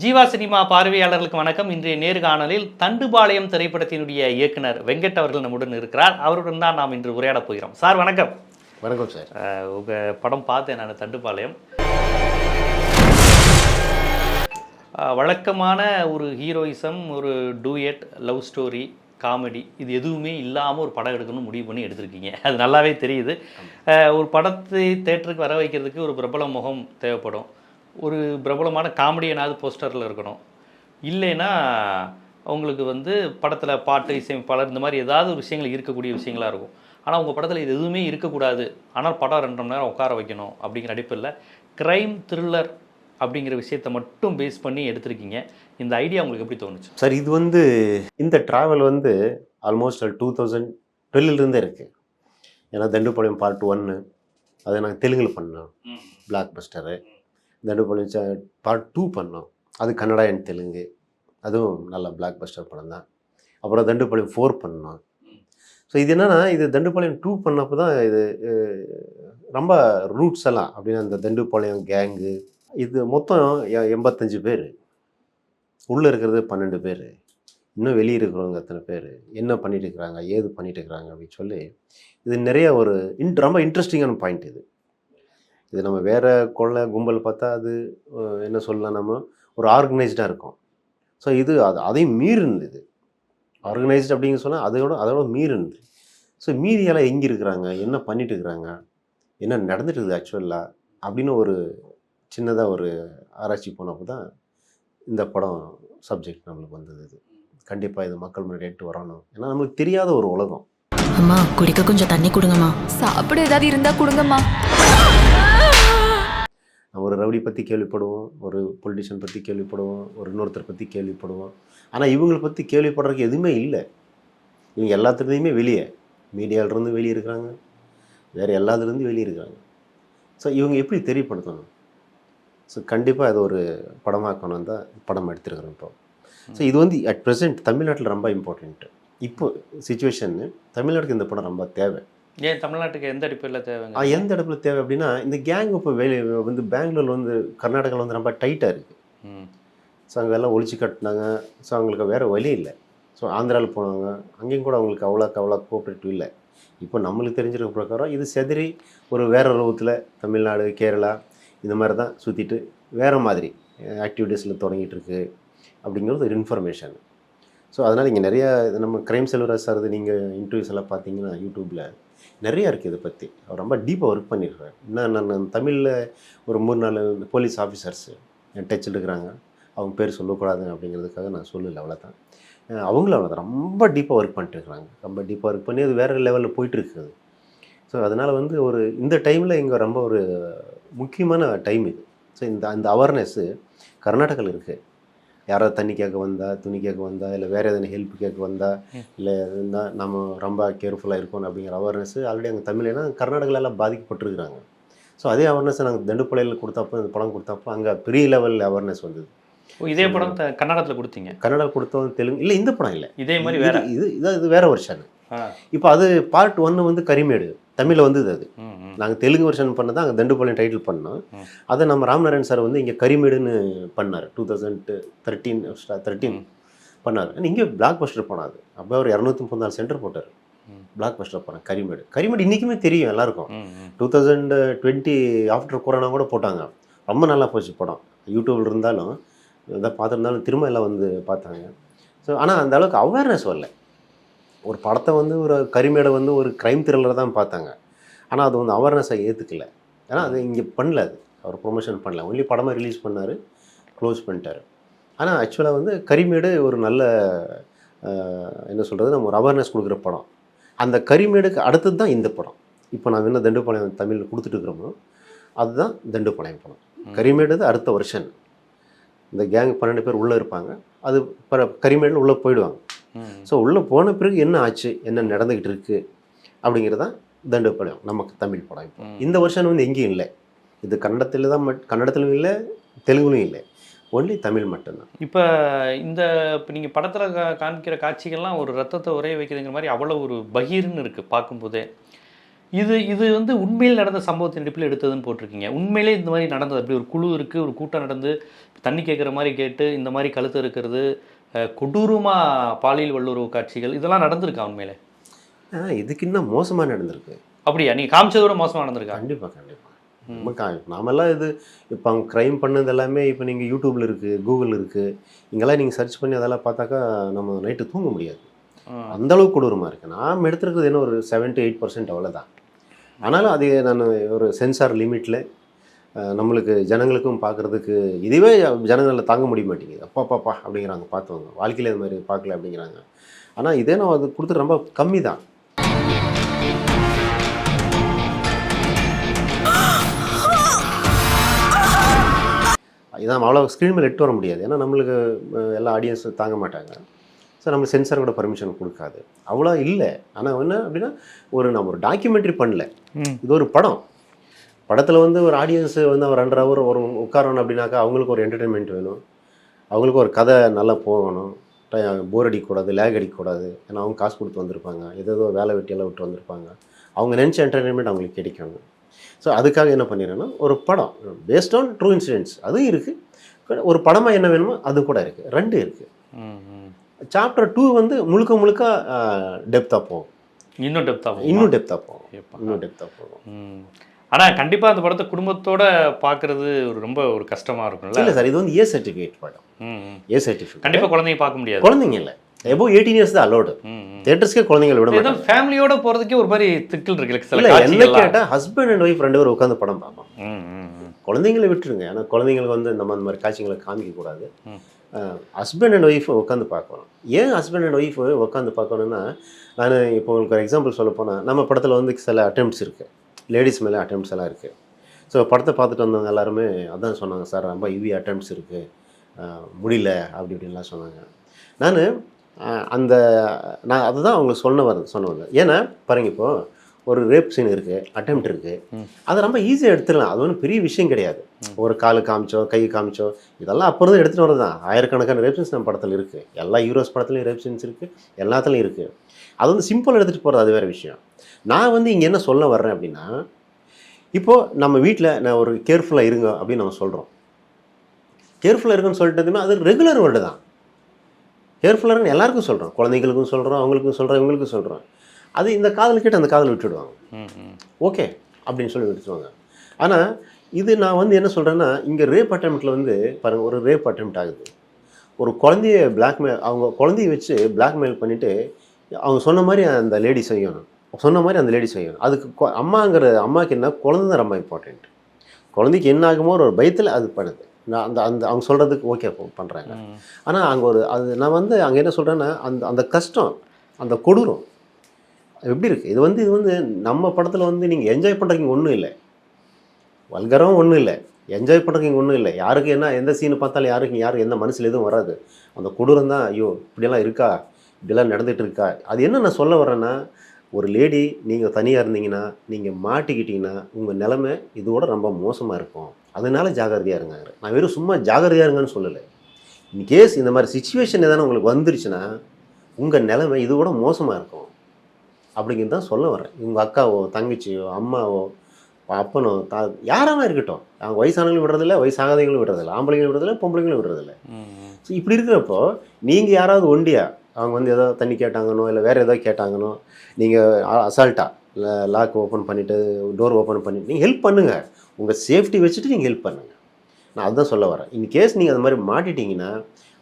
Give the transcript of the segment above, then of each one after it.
Jeeva cinema பார்வையாளர்களுக்கு வணக்கம். இன்றைய நேர்காணலில் தண்டுபாளையம் திரைப்படத்தினுடைய இயக்குனர் வெங்கட் அவர்கள் நம்முடன் இருக்கிறார். அவருடன் தான் நாம் இன்று உரையாடப் போகிறோம். சார் வணக்கம். வணக்கம் சார். உங்கள் படம் பார்த்தேன் நான், தண்டுபாளையம். வழக்கமான ஒரு ஹீரோயிசம், ஒரு டூயட், லவ் ஸ்டோரி, காமெடி, இது எதுவுமே இல்லாமல் ஒரு படம் எடுக்கணும்னு முடிவு பண்ணி எடுத்திருக்கீங்க. அது நல்லாவே தெரியுது. ஒரு படத்தை தேட்டருக்கு வர வைக்கிறதுக்கு ஒரு பிரபல முகம் தேவைப்படும். ஒரு பிரபலமான காமெடியனாவது போஸ்டரில் இருக்கணும். இல்லைன்னா அவங்களுக்கு படத்தில் பாட்டு, இசையமைப்பாளர், இந்த மாதிரி ஏதாவது ஒரு விஷயங்கள் இருக்கக்கூடிய விஷயங்களாக இருக்கும். ஆனால் உங்கள் படத்தில் இது எதுவுமே இருக்கக்கூடாது, ஆனால் படம் 2 மணி நேரம் உட்கார வைக்கணும் அப்படிங்கிற அடிப்பில் க்ரைம் த்ரில்லர் அப்படிங்கிற விஷயத்தை மட்டும் பேஸ் பண்ணி எடுத்திருக்கீங்க. இந்த ஐடியா உங்களுக்கு எப்படி தோணுச்சு சார்? இது இந்த ட்ராவல் ஆல்மோஸ்ட் 2012 இருக்குது. ஏன்னா தண்டுபாளையம் பார்ட் 1 அதை நாங்கள் தெலுங்கில் பண்ணோம், பிளாக் பஸ்டரு. தண்டுபாளையம் பார்ட் 2 பண்ணோம், அது கன்னடா அண்ட் தெலுங்கு, அதுவும் நல்ல பிளாக் பஸ்டர் படம் தான். அப்புறம் தண்டுபாளையம் 4 பண்ணோம். ஸோ இது என்னென்னா, இது தண்டுபாளையம் 2 பண்ணப்போ தான் இது ரொம்ப ரூட்ஸ் எல்லாம் அப்படின்னா இந்த தண்டுபாளையம் கேங்கு இது மொத்தம் 85 பேர், உள்ளே இருக்கிறது 12 பேர், இன்னும் வெளியே இருக்கிறவங்க எத்தனை பேர், என்ன பண்ணிட்டு இருக்கிறாங்க, ஏது பண்ணிட்டு இருக்கிறாங்க அப்படின்னு சொல்லி இது நிறைய ஒரு ரொம்ப இன்ட்ரெஸ்டிங்கான பாயிண்ட். இது நம்ம வேறு கொள்ளை கும்பல் பார்த்தா அது என்ன சொல்லலாம், நம்ம ஒரு ஆர்கனைஸ்டாக இருக்கும். ஸோ இது அதையும் மீறினது. இது ஆர்கனைஸ்டு அப்படிங்க சொன்னால் அதோட மீறினது. ஸோ மீதியெல்லாம் எங்கே இருக்கிறாங்க, என்ன பண்ணிட்டு இருக்கிறாங்க, என்ன நடந்துட்டு இருக்குது ஆக்சுவலாக அப்படின்னு ஒரு சின்னதாக ஒரு ஆராய்ச்சி போனப்போ தான் இந்த படம் சப்ஜெக்ட் நம்மளுக்கு வந்தது. இது கண்டிப்பாக இது மக்கள் முன்னாடி எடுத்து வரணும். ஏன்னா நம்மளுக்கு தெரியாத ஒரு உலகம். அம்மா குடிக்க கொஞ்சம் தண்ணி கொடுங்கம்மா. சாப்பிட ஏதாவது இருந்தால் கொடுங்கம்மா. நம்ம ஒரு ரவுடி பற்றி கேள்விப்படுவோம், ஒரு பொலிட்டிஷியன் பற்றி கேள்விப்படுவோம், ஒரு இன்னொருத்தர் பற்றி கேள்விப்படுவோம். ஆனால் இவங்களை பற்றி கேள்விப்படுறதுக்கு எதுவுமே இல்லை. இவங்க எல்லாத்துலேயுமே வெளியே, மீடியாவிலேருந்து வெளியே இருக்கிறாங்க, வேறு எல்லாத்துலேருந்து வெளியே இருக்கிறாங்க. ஸோ இவங்க எப்படி தெரியப்படுத்தணும்? ஸோ கண்டிப்பாக அது ஒரு படமாக்கணும் தான் படம் எடுத்துருக்குறோம் இப்போ. ஸோ இது அட் ப்ரெசென்ட் தமிழ்நாட்டில் ரொம்ப இம்பார்ட்டண்ட்டு. இப்போ சிச்சுவேஷன்னு தமிழ்நாட்டுக்கு இந்த படம் ரொம்ப தேவை. ஏன் தமிழ்நாட்டுக்கு எந்த அடிப்படையில் தேவைங்க? எந்த இடத்துல தேவை அப்படின்னா, இந்த கேங் இப்போ பெங்களூர் கர்நாடகாவில் ரொம்ப டைட்டாக இருக்குது. ஸோ அங்கே எல்லாம் ஒழிச்சு கட்டினாங்க. ஸோ அவங்களுக்கு வேறு வழி இல்லை. ஸோ ஆந்திராவில் போனாங்க, அங்கேயும் கூட அவங்களுக்கு அவ்வளோ கோஆப்ரேட்டிவ் இல்லை. இப்போ நம்மளுக்கு தெரிஞ்சிருக்க பிரகாரம் இது செதறி ஒரு வேறு உலகத்தில் தமிழ்நாடு, கேரளா இந்த மாதிரி தான் சுற்றிட்டு வேறு மாதிரி ஆக்டிவிட்டீஸில் தொடங்கிட்டு இருக்கு அப்படிங்கிறது ஒரு இன்ஃபர்மேஷன். ஸோ அதனால் இங்கே நிறையா நம்ம க்ரைம் செல்வராஜ் சார் நீங்கள் இன்டர்வியூஸ் எல்லாம் பார்த்தீங்கன்னா யூடியூப்பில் நிறையா இருக்குது இதை பற்றி. அவர் ரொம்ப டீப்பாக ஒர்க் பண்ணியிருக்காரு. நான் தமிழில் ஒரு 3-4 போலீஸ் ஆஃபீஸர்ஸ் என் டச்சில் இருக்கிறாங்க. அவங்க பேர் சொல்லக்கூடாது அப்படிங்கிறதுக்காக நான் சொல்லலை, அவ்வளோதான். அவங்களும் அவ்வளோதான், ரொம்ப டீப்பாக ஒர்க் பண்ணிட்டு இருக்கிறாங்க. ரொம்ப டீப்பாக ஒர்க் பண்ணி அது வேறு லெவலில் போயிட்டுருக்குது. ஸோ அதனால் ஒரு இந்த டைமில் இங்கே ரொம்ப ஒரு முக்கியமான டைம் இது. ஸோ அந்த அவேர்னஸ்ஸு கர்நாடகாவில் இருக்குது. யாராவது தண்ணி கேட்க வந்தால், துணி கேட்க வந்தால், இல்லை வேறு எதனா ஹெல்ப் கேட்க வந்தால், இல்லை இருந்தால் நம்ம ரொம்ப கேர்ஃபுல்லாக இருக்கணும் அப்படிங்கிற அவேர்னஸ் ஆல்ரெடி அங்கே தமிழ்னா கர்நாடகாவில் பாதிக்கப்பட்டிருக்கிறாங்க. ஸோ அதே அவேர்னஸ் நாங்கள் தண்டுபாளையில் கொடுத்தப்போ, இந்த படம் கொடுத்தப்போ அங்கே பெரிய லெவலில் அவேர்னஸ் வந்தது. இதே படம் கன்னடத்தில் கொடுத்தீங்க? கன்னடா கொடுத்தோம், தெலுங்கு இல்லை. இந்த படம் இல்லை, இதே மாதிரி வேறு இது வேறு வருஷன். இப்போ அது பார்ட் 1 கரிமேடு தமிழில் வந்தது. அது நாங்கள் தெலுங்கு வருஷன் பண்ணதான் அங்கே தண்டுபாளையம் டைட்டில் பண்ணோம். அதை நம்ம ராம்நாராயண் சார் இங்கே கரிமேடுன்னு பண்ணார். 2013 பண்ணார். இங்கே பிளாக் பஸ்டர் பண்ணாது. அப்போ அவர் 234 சென்டர் போட்டார். பிளாக் பஸ்டர் பண்ண கரிமேடு இன்றைக்குமே தெரியும் எல்லாருக்கும். 2020 ஆஃப்டர் கொரோனா கூட போட்டாங்க. ரொம்ப நல்லா போச்சு படம். யூடியூப்பில் இருந்தாலும் எதாவது பார்த்துருந்தாலும் திரும்ப எல்லாம் பார்த்தாங்க. ஸோ ஆனால் அந்த அளவுக்கு அவேர்னஸ் வரல. ஒரு படத்தை ஒரு கரிமேடை ஒரு க்ரைம் த்ரில்லர் தான் பார்த்தாங்க. ஆனால் அது அவேர்னஸை ஏற்றுக்கல. ஏன்னா அது இங்கே பண்ணல, அது அவர் ப்ரொமோஷன் பண்ணல. ஒன்லி படமாக ரிலீஸ் பண்ணார், க்ளோஸ் பண்ணிட்டார். ஆனால் ஆக்சுவலாக கரிமேடு ஒரு நல்ல என்ன சொல்கிறது, நம்ம ஒரு அவேர்னஸ் கொடுக்குற படம். அந்த கரிமேடுக்கு அடுத்தது தான் இந்த படம். இப்போ நான் என்ன தண்டுபாளையம் தமிழில் கொடுத்துட்டு இருக்கிறோமோ அதுதான் தண்டுபாளையம் படம். கரிமேடு அடுத்த வருஷன். இந்த கேங் 12 பேர் உள்ளே இருப்பாங்க. அது கரிமேடில் உள்ளே போயிடுவாங்க. ஸோ உள்ளே போன பிறகு என்ன ஆச்சு, என்ன நடந்துக்கிட்டு இருக்குது அப்படிங்கிறதான் தண்டுபாளையம் நமக்கு தமிழ் படம். இப்போ இந்த வருஷம் எங்கேயும் இல்லை. இது கன்னடத்தில் தான், கன்னடத்திலும் இல்லை, தெலுங்குலையும் இல்லை, ஒன்லி தமிழ் மட்டும்தான். இப்போ நீங்கள் படத்தில் காமிக்கிற காட்சிகள்லாம் ஒரு ரத்தத்தை உரைய வைக்கிறதுங்கிற மாதிரி அவ்வளோ ஒரு பகீர்னு இருக்குது பார்க்கும்போதே. இது இது வந்து உண்மையில் நடந்த சம்பவத்தின் அடிப்பில் எடுத்ததுன்னு போட்டிருக்கீங்க. உண்மையிலே இந்த மாதிரி நடந்தது? அப்படி ஒரு குழு இருக்குது, ஒரு கூட்டம் நடந்து தண்ணி கேட்குற மாதிரி கேட்டு இந்த மாதிரி கழுத்து இருக்கிறது, கொடூரமாக பாலியல் வல்லுறவு காட்சிகள் இதெல்லாம் நடந்திருக்கா உண்மையிலே? இதுக்கு இன்னும் மோசமாக நடந்திருக்கு. அப்படியா? நீங்கள் காமிச்சதோட மோசமாக நடந்திருக்கா? கண்டிப்பாக நம்ம நாமெல்லாம் இது இப்போ அவங்க க்ரைம் பண்ணது எல்லாமே இப்போ நீங்கள் யூடியூப்பில் இருக்குது, கூகுள் இருக்குது, இங்கெல்லாம் நீங்கள் சர்ச் பண்ணி அதெல்லாம் பார்த்தாக்கா நம்ம நைட்டு தூங்க முடியாது. அந்தளவுக்கு கொடூரமாக இருக்குது. நாம் எடுத்துருக்கிறது என்ன ஒரு 7 to 8% அவ்வளோதான். ஆனாலும் அது நான் ஒரு சென்சார் லிமிட்டில் நம்மளுக்கு ஜனங்களுக்கும் பார்க்குறதுக்கு இதுவே ஜனங்களில் தாங்க முடிய மாட்டேங்குது. அப்பாப்பாப்பா அப்படிங்கிறாங்க பார்த்தவங்க, வாழ்க்கையில் இது மாதிரி பார்க்கல அப்படிங்கிறாங்க. ஆனால் இதே நான் அது கொடுத்து ரொம்ப கம்மி தான். இதான் அவ்வளோ ஸ்க்ரீன் மேலே எட்டு வர முடியாது. ஏன்னா நம்மளுக்கு எல்லா ஆடியன்ஸும் தாங்க மாட்டாங்க. ஸோ நம்ம சென்சார் கூட பர்மிஷன் கொடுக்காது. அவ்வளோ இல்லை. ஆனால் என்ன அப்படின்னா நம்ம ஒரு டாக்குமெண்ட்ரி பண்ணல, இது ஒரு படம். படத்தில் வந்து ஒரு ஆடியன்ஸு வந்து ஒரு 2.5 hour ஒரு உட்காரணும் அப்படின்னாக்கா அவங்களுக்கு ஒரு என்டர்டெயின்மெண்ட் வேணும், அவங்களுக்கு ஒரு கதை நல்லா போகணும், போர் அடிக்கக்கூடாது, லேக் அடிக்கக்கூடாது. ஏன்னா அவங்க காசு கொடுத்து வந்திருப்பாங்க, ஏதோ வேலை வெட்டியெல்லாம் விட்டு வந்திருப்பாங்க, அவங்க நினச்ச என்டர்டெயின்மெண்ட் அவங்களுக்கு கிடைக்கணும். ஸோ அதுக்காக என்ன பண்ணிடுறேன்னா ஒரு படம் பேஸ்ட் ஆன் ட்ரூ இன்சிடென்ட்ஸ் அது இருக்குது, ஒரு படமாக என்ன வேணுமோ அது கூட இருக்குது, 2 இருக்குது. சாப்டர் 2 வந்து முழுக்க டெப்த்தாக போகும், இன்னும் டெப்த்தாக போகும். ஆனால் கண்டிப்பாக அந்த படத்தை குடும்பத்தோட பார்க்குறது ரொம்ப ஒரு கஷ்டமாக இருக்கும்ல? இல்லை சார், இது வந்து ஏ சர்டிஃபிகேட் படம். ஏ சர்டிஃபிகேட் கண்டிப்பாக குழந்தைங்க பார்க்க முடியாது. குழந்தைங்க இல்லை, எபோ 18 years தான் அலோடு. தியேட்டர்ஸ்க்கே குழந்தைங்களை விட மாட்டாங்க. ஃபேமிலியோட போகிறதுக்கே ஒரு மாதிரி திக்கில் இருக்கு. இல்லை என்ன கேட்டால் ஹஸ்பண்ட் அண்ட் ஒய்ஃப் 2 பேரும் உட்காந்து படம் பார்ப்போம். குழந்தைங்களை விட்டுருங்க, ஏன்னா குழந்தைங்களுக்கு வந்து நம்ம அந்த மாதிரி காட்சிகளை காமிக்கக்கூடாது. ஹஸ்பண்ட் அண்ட் ஒய்ஃப் உட்காந்து பார்க்கணும். ஏன் ஹஸ்பண்ட் அண்ட் ஒய்ஃப் உட்காந்து பார்க்கணுன்னா, நான் இப்போ உங்களுக்கு ஒரு எக்ஸாம்பிள் சொல்ல போனால், நம்ம படத்தில் வந்து சில அட்டெம்ப்ட்ஸ் இருக்குது, லேடிஸ் மேலே அட்டெம்ப்ட்ஸ் எல்லாம் இருக்குது. ஸோ படத்தை பார்த்துட்டு வந்தவங்க எல்லாருமே அதான் சொன்னாங்க, சார் ரொம்ப ஹெவி அட்டெம்ப்ட்ஸ் இருக்குது, முடியல அப்படி இப்படின்லாம் சொன்னாங்க. நான் அதுதான் அவங்களுக்கு சொன்ன வந்தேன். ஏன்னா பாருங்க, இப்போது ஒரு ரேப் சீன் இருக்குது, அட்டெம்ப்ட் இருக்குது, அதை ரொம்ப ஈஸியாக எடுத்துடலாம். அது ஒன்றும் பெரிய விஷயம் கிடையாது. ஒரு காலு காமிச்சோ கை காமிச்சோ இதெல்லாம் அப்போ தான் எடுத்துகிட்டு வரது தான். ஆயிரக்கணக்கான ரேப் சீன்ஸ் நம்ம படத்தில் இருக்குது, எல்லா ஹீரோஸ் படத்துலையும் ரேப் சீன்ஸ் இருக்குது, எல்லாத்துலையும் இருக்குது. அது வந்து சிம்பிளாக எடுத்துகிட்டு போகிறது அது வேறு விஷயம். நான் வந்து இங்கே என்ன சொல்ல வர்றேன் அப்படின்னா, இப்போது நம்ம வீட்டில் நான் ஒரு கேர்ஃபுல்லாக இருங்க அப்படின்னு நம்ம சொல்கிறோம். கேர்ஃபுல்லாக இருக்குன்னு சொல்லிட்டதுமே அது ரெகுலர் வேர்டு தான். கேர்ஃபுல்லாக இருக்குன்னு எல்லாருக்கும் சொல்கிறோம், குழந்தைங்களுக்கும் சொல்கிறோம், அவங்களுக்கும் சொல்கிறோம், இவங்களுக்கும் சொல்கிறோம். அது இந்த காதல் கேட்டு அந்த காதல் விட்டுடுவாங்க, ஓகே அப்படின்னு சொல்லி விட்டுருவாங்க. ஆனால் இது நான் வந்து என்ன சொல்கிறேன்னா, இங்கே ரேப் அட்டெம்ப்டில் வந்து பாருங்கள், ஒரு ரேப் அட்டெம்ப்ட் ஆகுது, ஒரு குழந்தைய பிளாக்மெயில், அவங்க குழந்தைய வச்சு பிளாக்மெயில் பண்ணிவிட்டு அவங்க சொன்ன மாதிரி அந்த லேடி செய்யணும், அதுக்கு அம்மாவுக்கு என்ன, குழந்தை தான் ரொம்ப இம்பார்ட்டண்ட். குழந்தைக்கு என்ன ஆகுமோ ஒரு பயத்தில் அது பண்ணுது. நான் அந்த அவங்க சொல்கிறதுக்கு ஓகே பண்ணுறாங்க. ஆனால் அங்கே நான் வந்து அங்கே என்ன சொல்கிறேன்னா, அந்த கஷ்டம், அந்த கொடூரம் எப்படி இருக்குது. இது வந்து நம்ம படத்தில் வந்து நீங்கள் என்ஜாய் பண்ணுறதுக்கு ஒன்றும் இல்லை, வல்கரம் ஒன்றும் இல்லை, என்ஜாய் பண்ணுறதுக்கு ஒன்றும் இல்லை. யாருக்கு என்ன எந்த சீனு பார்த்தாலும் யாருக்கு எந்த மனசில் எதுவும் வராது. அந்த கொடூரம் தான், ஐயோ இப்படியெல்லாம் இருக்கா, இப்படிலாம் நடந்துகிட்டு இருக்கா. அது என்ன நான் சொல்ல வரேன்னா, ஒரு லேடி நீங்கள் தனியாக இருந்தீங்கன்னா, நீங்கள் மாட்டிக்கிட்டீங்கன்னா உங்கள் நிலைமை இதோட ரொம்ப மோசமாக இருக்கும். அதனால ஜாகிரதையாக இருங்க. நான் வெறும் சும்மா ஜாகிரதையாக இருங்கன்னு சொல்லலை. இன்கேஸ் இந்த மாதிரி சிச்சுவேஷன் எதனா உங்களுக்கு வந்துருச்சுன்னா உங்கள் நிலைமை இதோட மோசமாக இருக்கும் அப்படிங்கிறது தான் சொல்ல வரேன். உங்கள் அக்காவோ தங்கச்சியோ அம்மாவோ அப்பனோ யாராவது இருக்கட்டும், அவங்க வயசானவங்களும் விடுறதில்ல, வயசாகாதவங்களும் விடுறதில்ல, ஆம்பளைங்களும் விடுறதில்ல, பொம்பளைங்களும் விடுறதில்ல. ஸோ இப்படி இருக்கிறப்போ நீங்கள் யாராவது ஒண்டியா அவங்க வந்து ஏதோ தண்ணி கேட்டாங்கன்னோ இல்லை வேறு ஏதோ கேட்டாங்கன்னோ நீங்கள் அசால்ட்டாக லாக் ஓப்பன் பண்ணிவிட்டு டோர் ஓப்பன் பண்ணிவிட்டு நீங்கள் ஹெல்ப் பண்ணுங்கள். உங்கள் சேஃப்டி வச்சுட்டு நீங்கள் ஹெல்ப் பண்ணுங்கள். நான் அதுதான் சொல்ல வரேன். இன்கேஸ் நீங்கள் அது மாதிரி மாட்டிட்டீங்கன்னா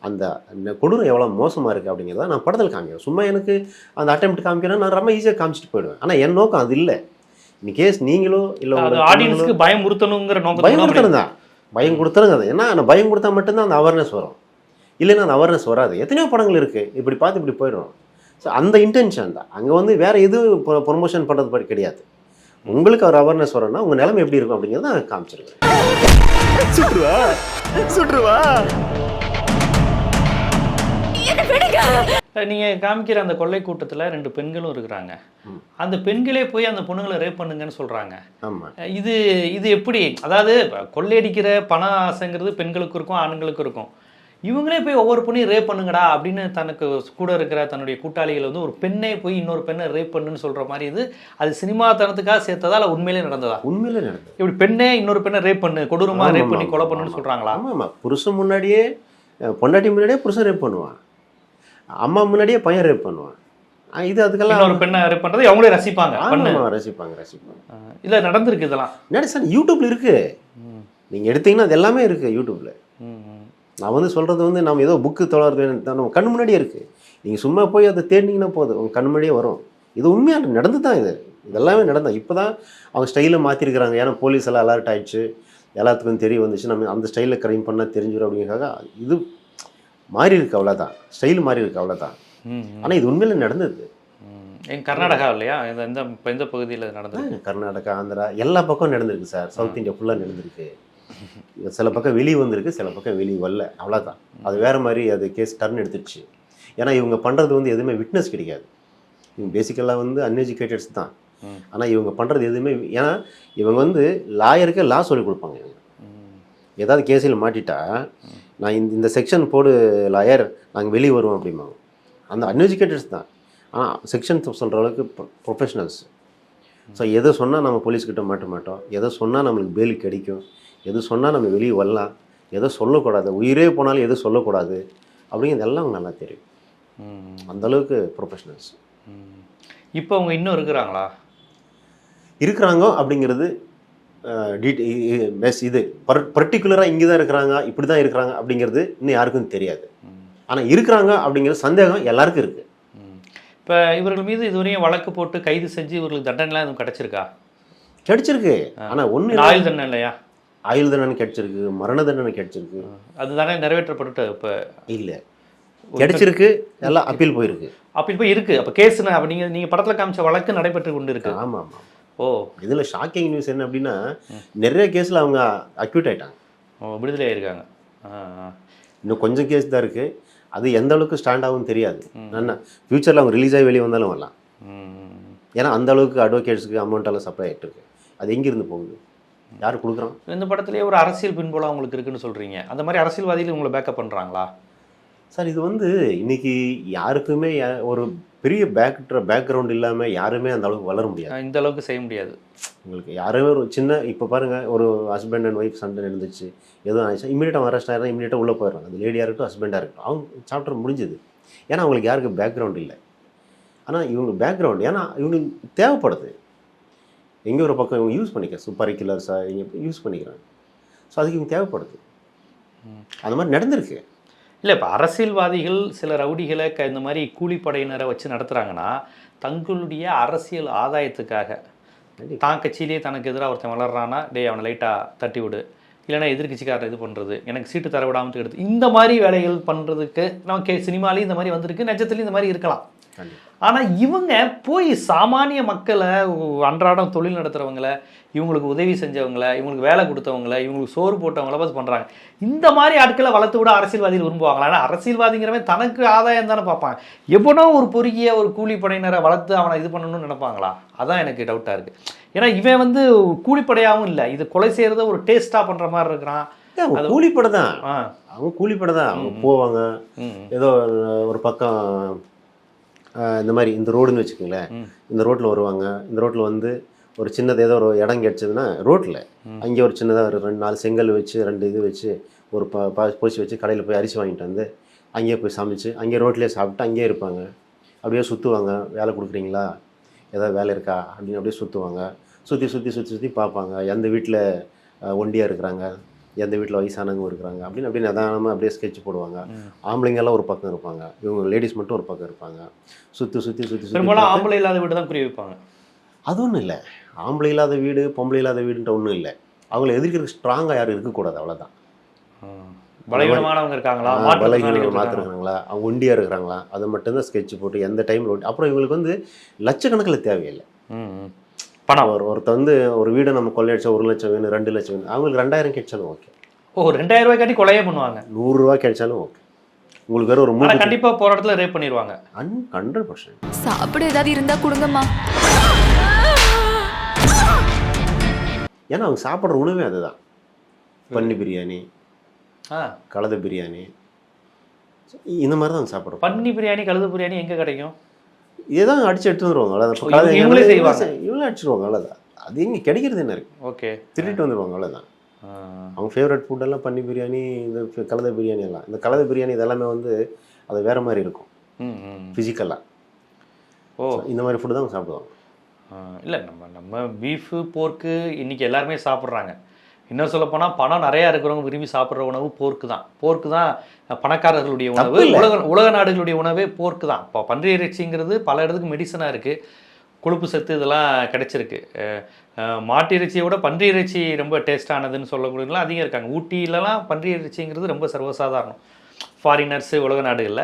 அந்த கொடூரம் எவ்வளோ மோசமாக இருக்குது அப்படிங்கிறத நான் படத்தில் காமிக்கிறேன். சும்மா எனக்கு அந்த அட்டெம்ப்ட் காமிக்கிறேன், நான் ரொம்ப ஈஸியாக காமிச்சிட்டு போயிடுவேன். ஆனால் என் நோக்கம் அது இல்லை. இன்கேஸ் நீங்களோ இல்லை ஆடியன்ஸ்க்கு பயமுறுத்தணுங்கிற நோக்கம், பயமுறுத்தணும் தான், பயம் கொடுத்தனுங்க. அது ஏன்னா நான் பயம் கொடுத்தா மட்டும்தான் அந்த அவேர்னஸ் வரும், இல்லைன்னா அந்த அவேர்னஸ் வராது. எத்தனையோ படங்கள் இருக்குது இப்படி பார்த்து இப்படி போயிடும். ஸோ அந்த இன்டென்ஷன் தான் அங்கே வந்து வேறு எதுவும் ப்ரொமோஷன் பண்ணுறது பற்றி கிடையாது. உங்களுக்கு ஒரு அவேர்னஸ் வரணும்னா உங்கள் நிலைமை எப்படி இருக்கும் அப்படிங்கிறத நான் காமிச்சிருக்கேன். நீங்கள் காமிக்கிற அந்த கொள்ளை கூட்டத்தில் 2 பெண்களும் இருக்கிறாங்க. அந்த பெண்களே போய் அந்த பொண்ணுங்களை ரேப் பண்ணுங்கன்னு சொல்கிறாங்க. ஆமாம், இது எப்படி? அதாவது கொள்ளையடிக்கிற பண ஆசைங்கிறது பெண்களுக்கும் இருக்கும், ஆண்களுக்கும் இருக்கும். இவங்களே போய் ஒவ்வொரு பொண்ணையும் ரேப் பண்ணுங்கடா அப்படின்னு தனக்கு கூட இருக்கிற தன்னுடைய கூட்டாளிகள் வந்து ஒரு பெண்ணை போய் இன்னொரு பெண்ணை ரேப் பண்ணுன்னு சொல்கிற மாதிரி இது அது சினிமா தனத்துக்காக சேர்த்ததா இல்லை உண்மையிலே நடந்ததா? உண்மையிலே நடந்தது. இப்படி பெண்ணே இன்னொரு பெண்ணை ரேப் பண்ணு, கொடூரமாக ரேப் பண்ணி கொலை பண்ணுன்னு சொல்கிறாங்களா? ஆமாம் ஆமாம். புருஷன் முன்னாடியே பொண்டாட்டி முன்னாடியே புருஷன் ரேப் பண்ணுவான், அம்மா முன்னாடியே பையன் ரேப் பண்ணுவான். இது அதுக்கெல்லாம் ஒரு பெண்ணை ரேப் பண்ணுறது அவங்களே ரசிப்பாங்க, ரசிப்பாங்க. இல்லை நடந்திருக்கு இதெல்லாம். சார் யூடியூப்ல இருக்கு, நீங்கள் எடுத்தீங்கன்னா அது எல்லாமே இருக்கு யூடியூப்ல. நான் வந்து சொல்கிறது வந்து நம்ம ஏதோ புக்கு தொடர்றது நம்ம கண் முன்னாடியே இருக்குது. நீங்கள் சும்மா போய் அதை தேடினீங்கன்னா போதும், உங்கள் கண் முன்னாடியே வரும். இது உண்மையாக நடந்து தான், இதெல்லாமே நடந்தா. இப்போ தான் அவங்க ஸ்டைலை மாற்றிருக்கிறாங்க. ஏன்னா போலீஸ் எல்லாம் அலர்ட் ஆகிடுச்சு, எல்லாத்துக்கும் தெரிய வந்துச்சு, நம்ம அந்த ஸ்டைலில் க்ரைம் பண்ணால் தெரிஞ்சிடும் அப்படிங்கிறக்காக இது மாறி இருக்கு, அவ்வளோதான். ஸ்டைல் மாறி இருக்கு, அவ்வளோதான். ஆனால் இது உண்மையில் நடந்தது. எங்கள் கர்நாடகா இல்லையா, எந்த பகுதியில் நடந்தது? கர்நாடகா, ஆந்திரா எல்லா பக்கம் நடந்திருக்கு சார். சவுத் இந்தியா ஃபுல்லாக நடந்திருக்கு. சில பக்கம் வெளியே வந்திருக்கு, சில பக்கம் வெளியே வரல, அவ்வளோதான். அது வேறு மாதிரி அது கேஸ் டர்ன் எடுத்துருச்சு. ஏன்னா இவங்க பண்ணுறது வந்து எதுவுமே விட்னஸ் கிடைக்காது. இவங்க பேசிக்கலாக வந்து அன்எஜுகேட்டட்ஸ் தான். ஆனால் இவங்க பண்ணுறது எதுவுமே, ஏன்னா இவங்க வந்து லாயருக்கு லா சொல்லிக் கொடுப்பாங்க. இவங்க ஏதாவது கேஸில் மாட்டிட்டா நான் இந்த செக்ஷன் போடு லாயர், நாங்கள் வெளியே வருவோம் அப்படிம்பாங்க. அந்த அன்எஜுகேட்டட்ஸ் தான். ஆனால் செக்ஷன் சொல்கிற அளவுக்கு ப்ரொஃபஷனல்ஸ். ஸோ எதை சொன்னால் நம்ம போலீஸ்கிட்ட மாட்ட மாட்டோம், எதை சொன்னால் நம்மளுக்கு பெயில் கிடைக்கும், எது சொன்னால் நம்ம வெளியே வரலாம், எதை சொல்லக்கூடாது, உயிரே போனாலும் எது சொல்லக்கூடாது அப்படிங்கிறது எல்லாம் அவங்க நல்லா தெரியும். அந்தளவுக்கு ப்ரொஃபஷனல்ஸ். இப்போ அவங்க இன்னும் இருக்கிறாங்க அப்படிங்கிறது இது பர்டிகுலராக இங்கே தான் இருக்கிறாங்க, இப்படி தான் இருக்கிறாங்க அப்படிங்கிறது இன்னும் யாருக்கும் தெரியாது. ஆனால் இருக்கிறாங்க அப்படிங்கிற சந்தேகம் எல்லாருக்கும் இருக்குது. இப்போ இவர்கள் மீது இதுவரையும் வழக்கு போட்டு கைது செஞ்சு இவர்களுக்கு தண்டனைலாம் எதுவும் கிடைச்சிருக்கா? கிடைச்சிருக்கு. ஆனால் ஒன்று ஆயுள் தண்டனை இல்லையா? ஆயுள் தண்டனை கிடைச்சிருக்கு, மரண தண்டனை கிடைச்சிருக்கு. அதுதானே நிறைவேற்றப்பட்டு இப்போ இல்லை கிடைச்சிருக்கு, எல்லாம் அப்பீல் போயிருக்கு. அப்பீல் போய் இருக்குது. அப்போ கேஸ்னா அப்போ நீங்கள் படத்தில் காமிச்ச வழக்கு நடைபெற்று கொண்டு இருக்கு. ஆமாம் ஆமாம். ஓ, இதில் ஷாக்கிங் நியூஸ் என்ன அப்படின்னா நிறைய கேஸில் அவங்க அக்யூட் ஆகிட்டாங்க. விடுதலை ஆகிருக்காங்க. இன்னும் கொஞ்சம் கேஸ் தான் இருக்குது. அது எந்த அளவுக்கு ஸ்டாண்ட் ஆகும் தெரியாது. என்ன ஃப்யூச்சரில் அவங்க ரிலீஸ் ஆகி வெளியே வந்தாலும் வரலாம். ஏன்னா அந்த அளவுக்கு அட்வொகேட்ஸுக்கு அமௌண்ட்டெல்லாம் சப்ளை ஆகிட்டு இருக்கு. அது எங்கேருந்து போகுது, யார் கொடுக்குறோம்? இந்த படத்துலேயே ஒரு அரசியல் பின்புலம் உங்களுக்கு இருக்குன்னு சொல்கிறீங்க. அந்த மாதிரி அரசியல்வாதிகள் உங்களை பேக்கப் பண்ணுறாங்களா? சார் இது வந்து இன்றைக்கி யாருக்குமே ஒரு பெரிய பேக்ரவுண்ட் இல்லாமல் யாருமே அந்த அளவுக்கு வளர முடியாது, இந்த அளவுக்கு செய்ய முடியாது. உங்களுக்கு யாருமே ஒரு சின்ன இப்போ பாருங்கள், ஒரு ஹஸ்பண்ட் அண்ட் ஒய்ஃப் சண்டை இருந்துச்சு, எதுவும் ஆயிடுச்சு, இமீடியட்டாக அரெஸ்ட் ஆகிடும், இமீடியட்டாக உள்ளே போயிடுறாங்க. அது லேடியாக இருக்கட்டும் ஹஸ்பண்டாக இருக்கட்டும், அவங்க சாப்டர் முடிஞ்சுது. ஏன்னா அவங்களுக்கு யாருக்கு பேக்ரவுண்ட் இல்லை. ஆனால் இவங்க பேக்ரவுண்ட், ஏன்னா இவங்களுக்கு தேவைப்படுது. எங்கே ஒரு பக்கம் இவங்க யூஸ் பண்ணிக்க சூப்பர் கில்லர்ஸாக இவங்க யூஸ் பண்ணிக்கிறாங்க. ஸோ அதுக்கு இவங்க தேவைப்படுது. அந்த மாதிரி நடந்திருக்கு. இல்லை, இப்போ அரசியல்வாதிகள் சில ரவுடிகளை இந்த மாதிரி கூலிப்படையினரை வச்சு நடத்துகிறாங்கன்னா தங்களுடைய அரசியல் ஆதாயத்துக்காக, தான் கட்சியிலேயே தனக்கு எதிராக ஒருத்தன் வளர்றான்னா டே அவனை லைட்டாக தட்டி விடு, இல்லைனா எதிர்கட்சிக்காரரை இது பண்ணுறது, எனக்கு சீட்டு தர விடாமல் எடுத்து இந்த மாதிரி வேலைகள் பண்ணுறதுக்கு நம்ம சினிமாலேயும் இந்த மாதிரி வந்திருக்கு, நிஜத்துலேயும் இந்த மாதிரி இருக்கலாம். ஆனால் இவங்க போய் சாமானிய மக்களை, அன்றாடம் தொழில் நடத்துகிறவங்களை, இவங்களுக்கு உதவி செஞ்சவங்களை, இவங்களுக்கு வேலை கொடுத்தவங்களை, இவங்களுக்கு சோறு போட்டவங்கள பார்த்து பண்ணுறாங்க. இந்த மாதிரி ஆட்களை வளர்த்து விட அரசியல்வாதிகள் விரும்புவாங்களா? ஆனால் அரசியல்வாதிங்கிறவன் தனக்கு ஆதாயம் தானே பார்ப்பாங்க. எவனோ ஒரு பொறுக்கிய ஒரு கூலிப்படையினரை வளர்த்து அவனை இது பண்ணணும்னு நினைப்பாங்களா? அதான் எனக்கு டவுட்டாக இருக்குது. ஏன்னா இவன் வந்து கூலிப்படையாகவும் இல்லை, இது கொலை செய்கிறத ஒரு டேஸ்ட்டாக பண்ணுற மாதிரி இருக்கிறான். அது கூலிப்படை தான், அவங்க கூலிப்படை தான். அவங்க போவாங்க, ஏதோ ஒரு பக்கம் இந்த மாதிரி இந்த ரோடுன்னு வச்சுக்கோங்களேன், இந்த ரோட்டில் வருவாங்க. இந்த ரோட்டில் வந்து ஒரு சின்னது ஏதோ ஒரு இடம் கிடச்சதுன்னா ரோட்டில் அங்கே ஒரு சின்னதாக ஒரு 2-4 செங்கல் வச்சு 2 இது வச்சு ஒரு போச்சு வச்சு கடையில் போய் அரிசி வாங்கிட்டு வந்து அங்கேயே போய் சமைச்சு அங்கேயே ரோட்லேயே சாப்பிட்டு அங்கேயே இருப்பாங்க. அப்படியே சுற்றுவாங்க, வேலை கொடுக்குறீங்களா, ஏதாவது வேலை இருக்கா அப்படின்னு அப்படியே சுற்றுவாங்க. சுற்றி பார்ப்பாங்க, எந்த வீட்டில் ஒண்டியாக இருக்கிறாங்க, எந்த வீட்டில் வயசானவங்க இருக்கிறாங்க அப்படின்னு அப்படியே நிதானமாக அப்படியே ஸ்கெட்ச் போடுவாங்க. ஆம்பளைங்கெல்லாம் ஒரு பக்கம் இருப்பாங்க, இவங்க லேடிஸ் மட்டும் ஒரு பக்கம் இருப்பாங்க. சுற்றி ஆம்பளை இல்லாத வீடு தான் குறி வைப்பாங்க. அது ஒன்றும் இல்லை, ஆம்பளை இல்லாத வீடு பொம்பளை இல்லாத வீடுன்ற ஒன்றும் இல்லை. அவங்கள எதிர்க்கிறதுக்கு ஸ்ட்ராங்காக யாரும் இருக்கக்கூடாது, அவ்வளோதான். பலவீனமானவங்க இருக்காங்களா, பலவீனங்கள் மாற்றிருக்காங்களா, அவங்க ஒண்டியாக இருக்கிறாங்களா, அதை மட்டும்தான் ஸ்கெட்ச் போட்டு எந்த டைமில். அப்புறம் இவங்களுக்கு வந்து லட்சக்கணக்கில் தேவையில்லை பணம். ஒருத்தர் வந்து ஒரு வீடை நம்ம கொள்ளையடிச்சா 1 லட்சம் வேணும், 2 லட்சம் வேணும், அவங்களுக்கு 2000 கிடைச்சாலும் ஓகே. 2000 ரூபாய் காட்டி கொலையே பண்ணுவாங்க. 100 ரூபா கிடைச்சாலும் ஓகே. உங்களுக்கு வேற ஒரு கண்டிப்பாக போகிற இடத்துல ரேப் பண்ணிடுவாங்க. 100%. சாப்பிட ஏதாவது இருந்தா கொடுங்கம்மா. ஏன்னா அவங்க சாப்பிட்ற உணவே அதுதான். பன்னி பிரியாணி, கலத பிரியாணி, இந்த மாதிரி தான் சாப்பிட்றோம். பன்னி பிரியாணி கழுது பிரியாணி எங்கே கிடைக்கும்? இதுதான் அடிச்சு எடுத்து வந்துருவாங்க, இவங்களே அவ்வளோதான். செய்வாங்க. இவங்களே அடிச்சிருவாங்க, அவ்வளோதான். அது இங்கே கிடைக்கிறது என்ன இருக்குது, ஓகே, திருட்டு வந்துடுவாங்க, அவ்வளோதான். அவங்க ஃபேவரட் ஃபுட்டெல்லாம் பன்னி பிரியாணி, இந்த கலந்த பிரியாணி எல்லாம். இந்த கலந்த பிரியாணி இதெல்லாமே வந்து அது வேறு மாதிரி இருக்கும் ஃபிசிக்கலாக. ஓ, இந்த மாதிரி ஃபுட்டு தான் அவங்க சாப்பிடுவாங்க. இல்லை நம்ம பீஃபு போர்க்கு இன்றைக்கி எல்லாருமே சாப்பிட்றாங்க. இன்னும் சொல்லப்போனால் பணம் நிறையா இருக்கிறவங்க விரும்பி சாப்பிட்ற உணவு போர்க்கு தான். போர்க்கு தான் பணக்காரர்களுடைய உணவு. உலக நாடுகளுடைய உணவே போர்க்கு தான். இப்போ பன்றி இறைச்சிங்கிறது பல இடத்துக்கு மெடிசனாக இருக்குது, கொழுப்பு சத்து இதெல்லாம் கிடைச்சிருக்கு. மாட்டு இறைச்சியை விட பன்றி இறைச்சி ரொம்ப டேஸ்டானதுன்னு சொல்லக்கூடியவங்களாம் அதிகம் இருக்காங்க. ஊட்டியிலலாம் பன்றி இறைச்சிங்கிறது ரொம்ப சர்வசாதாரணம் ஃபாரினர்ஸு உலக நாடுகளில்.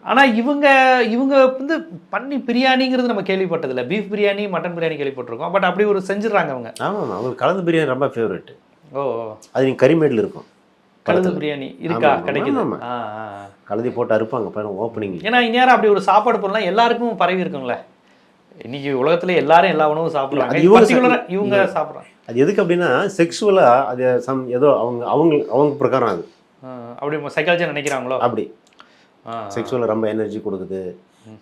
ஆனால் இவங்க வந்து பன்னி பிரியாணிங்கிறது நம்ம கேள்விப்பட்டதில்லை. பீஃப் பிரியாணி மட்டன் பிரியாணி கேள்விப்பட்டிருக்கோம். பட் அப்படி ஒரு செஞ்சிடறாங்க அவங்க. ஆமாம், அவங்களுக்கு கலந்த பிரியாணி ரொம்ப ஃபேவரெட். ஓ, அது நீங்கள் கரிமேடில் இருக்கும் கழுது பிரியாணி இருக்கா, கிடைக்குது. கழுதி போட்டு அறுப்பாங்க பாருங்க ஓப்பனிங். ஏன்னா இந்நேரம் அப்படி ஒரு சாப்பாடு பொருள்லாம் எல்லாருக்கும் பரவி இருக்குங்களே. இன்னைக்கு உலகத்துல எல்லாரும் எல்லா உணவும் சாப்பிடுறாங்க, இவங்க சாப்பிட்றாங்க. அது எதுக்கு அப்படின்னா செக்ஷுவலாக அது ஏதோ அவங்க பிரகாரம் அது அப்படி சைக்காலஜியாக நினைக்கிறாங்களோ. அப்படி செக்ஷுவலாக ரொம்ப எனர்ஜி கொடுக்குது,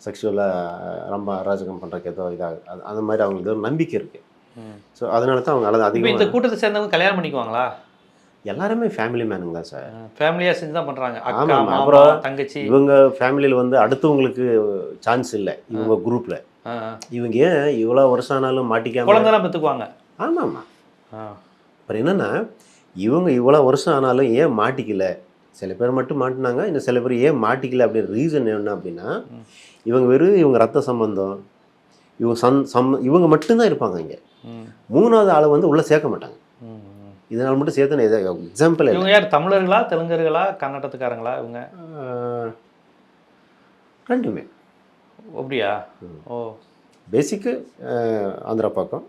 செக்ஷுவலாக ரொம்ப அராஜகம் பண்ணுறக்கு ஏதோ இதாக அந்த மாதிரி அவங்களுக்கு ஏதோ நம்பிக்கை இருக்குது. ஸோ அதனால தான் அவங்க அளவு அதிகம். இந்த கூட்டத்தை சேர்ந்தவங்க கல்யாணம் பண்ணிக்குவாங்களா? எல்லாருமே ஃபேமிலி மேனுங்க தான் சார், ஃபேமிலியாக செஞ்சு தான் பண்ணுறாங்க. ஆமாம். அப்புறம் தங்கச்சி இவங்க ஃபேமிலியில் வந்து அடுத்தவங்களுக்கு சான்ஸ் இல்லை இவங்க குரூப்பில். இவங்க ஏன் இவ்வளோ வருஷம் ஆனாலும் மாட்டிக்காம குழந்தைலாம் பெற்றுக்குவாங்க. ஆமாம்மா. அப்புறம் என்னென்னா இவங்க இவ்வளோ வருஷம் ஆனாலும் ஏன் மாட்டிக்கல, சில பேர் மட்டும் மாட்டினாங்க, இன்னும் சில பேர் ஏன் மாட்டிக்கல அப்படின்ற ரீசன் என்ன அப்படின்னா இவங்க ரத்த சம்பந்தம், இவங்க மட்டும்தான் இருப்பாங்க இங்கே. மூணாவது ஆளை வந்து உள்ளே சேர்க்க மாட்டாங்க. இதனால் மட்டும் சேர்த்து எக்ஸாம்பிள். இவங்க யார், தமிழர்களா தெலுங்கர்களா கர்நாடகத்துக்காரங்களா? இவங்க ரெண்டுமே. அப்படியா? ஓ, பேசிக்கு ஆந்திரா பக்கம்.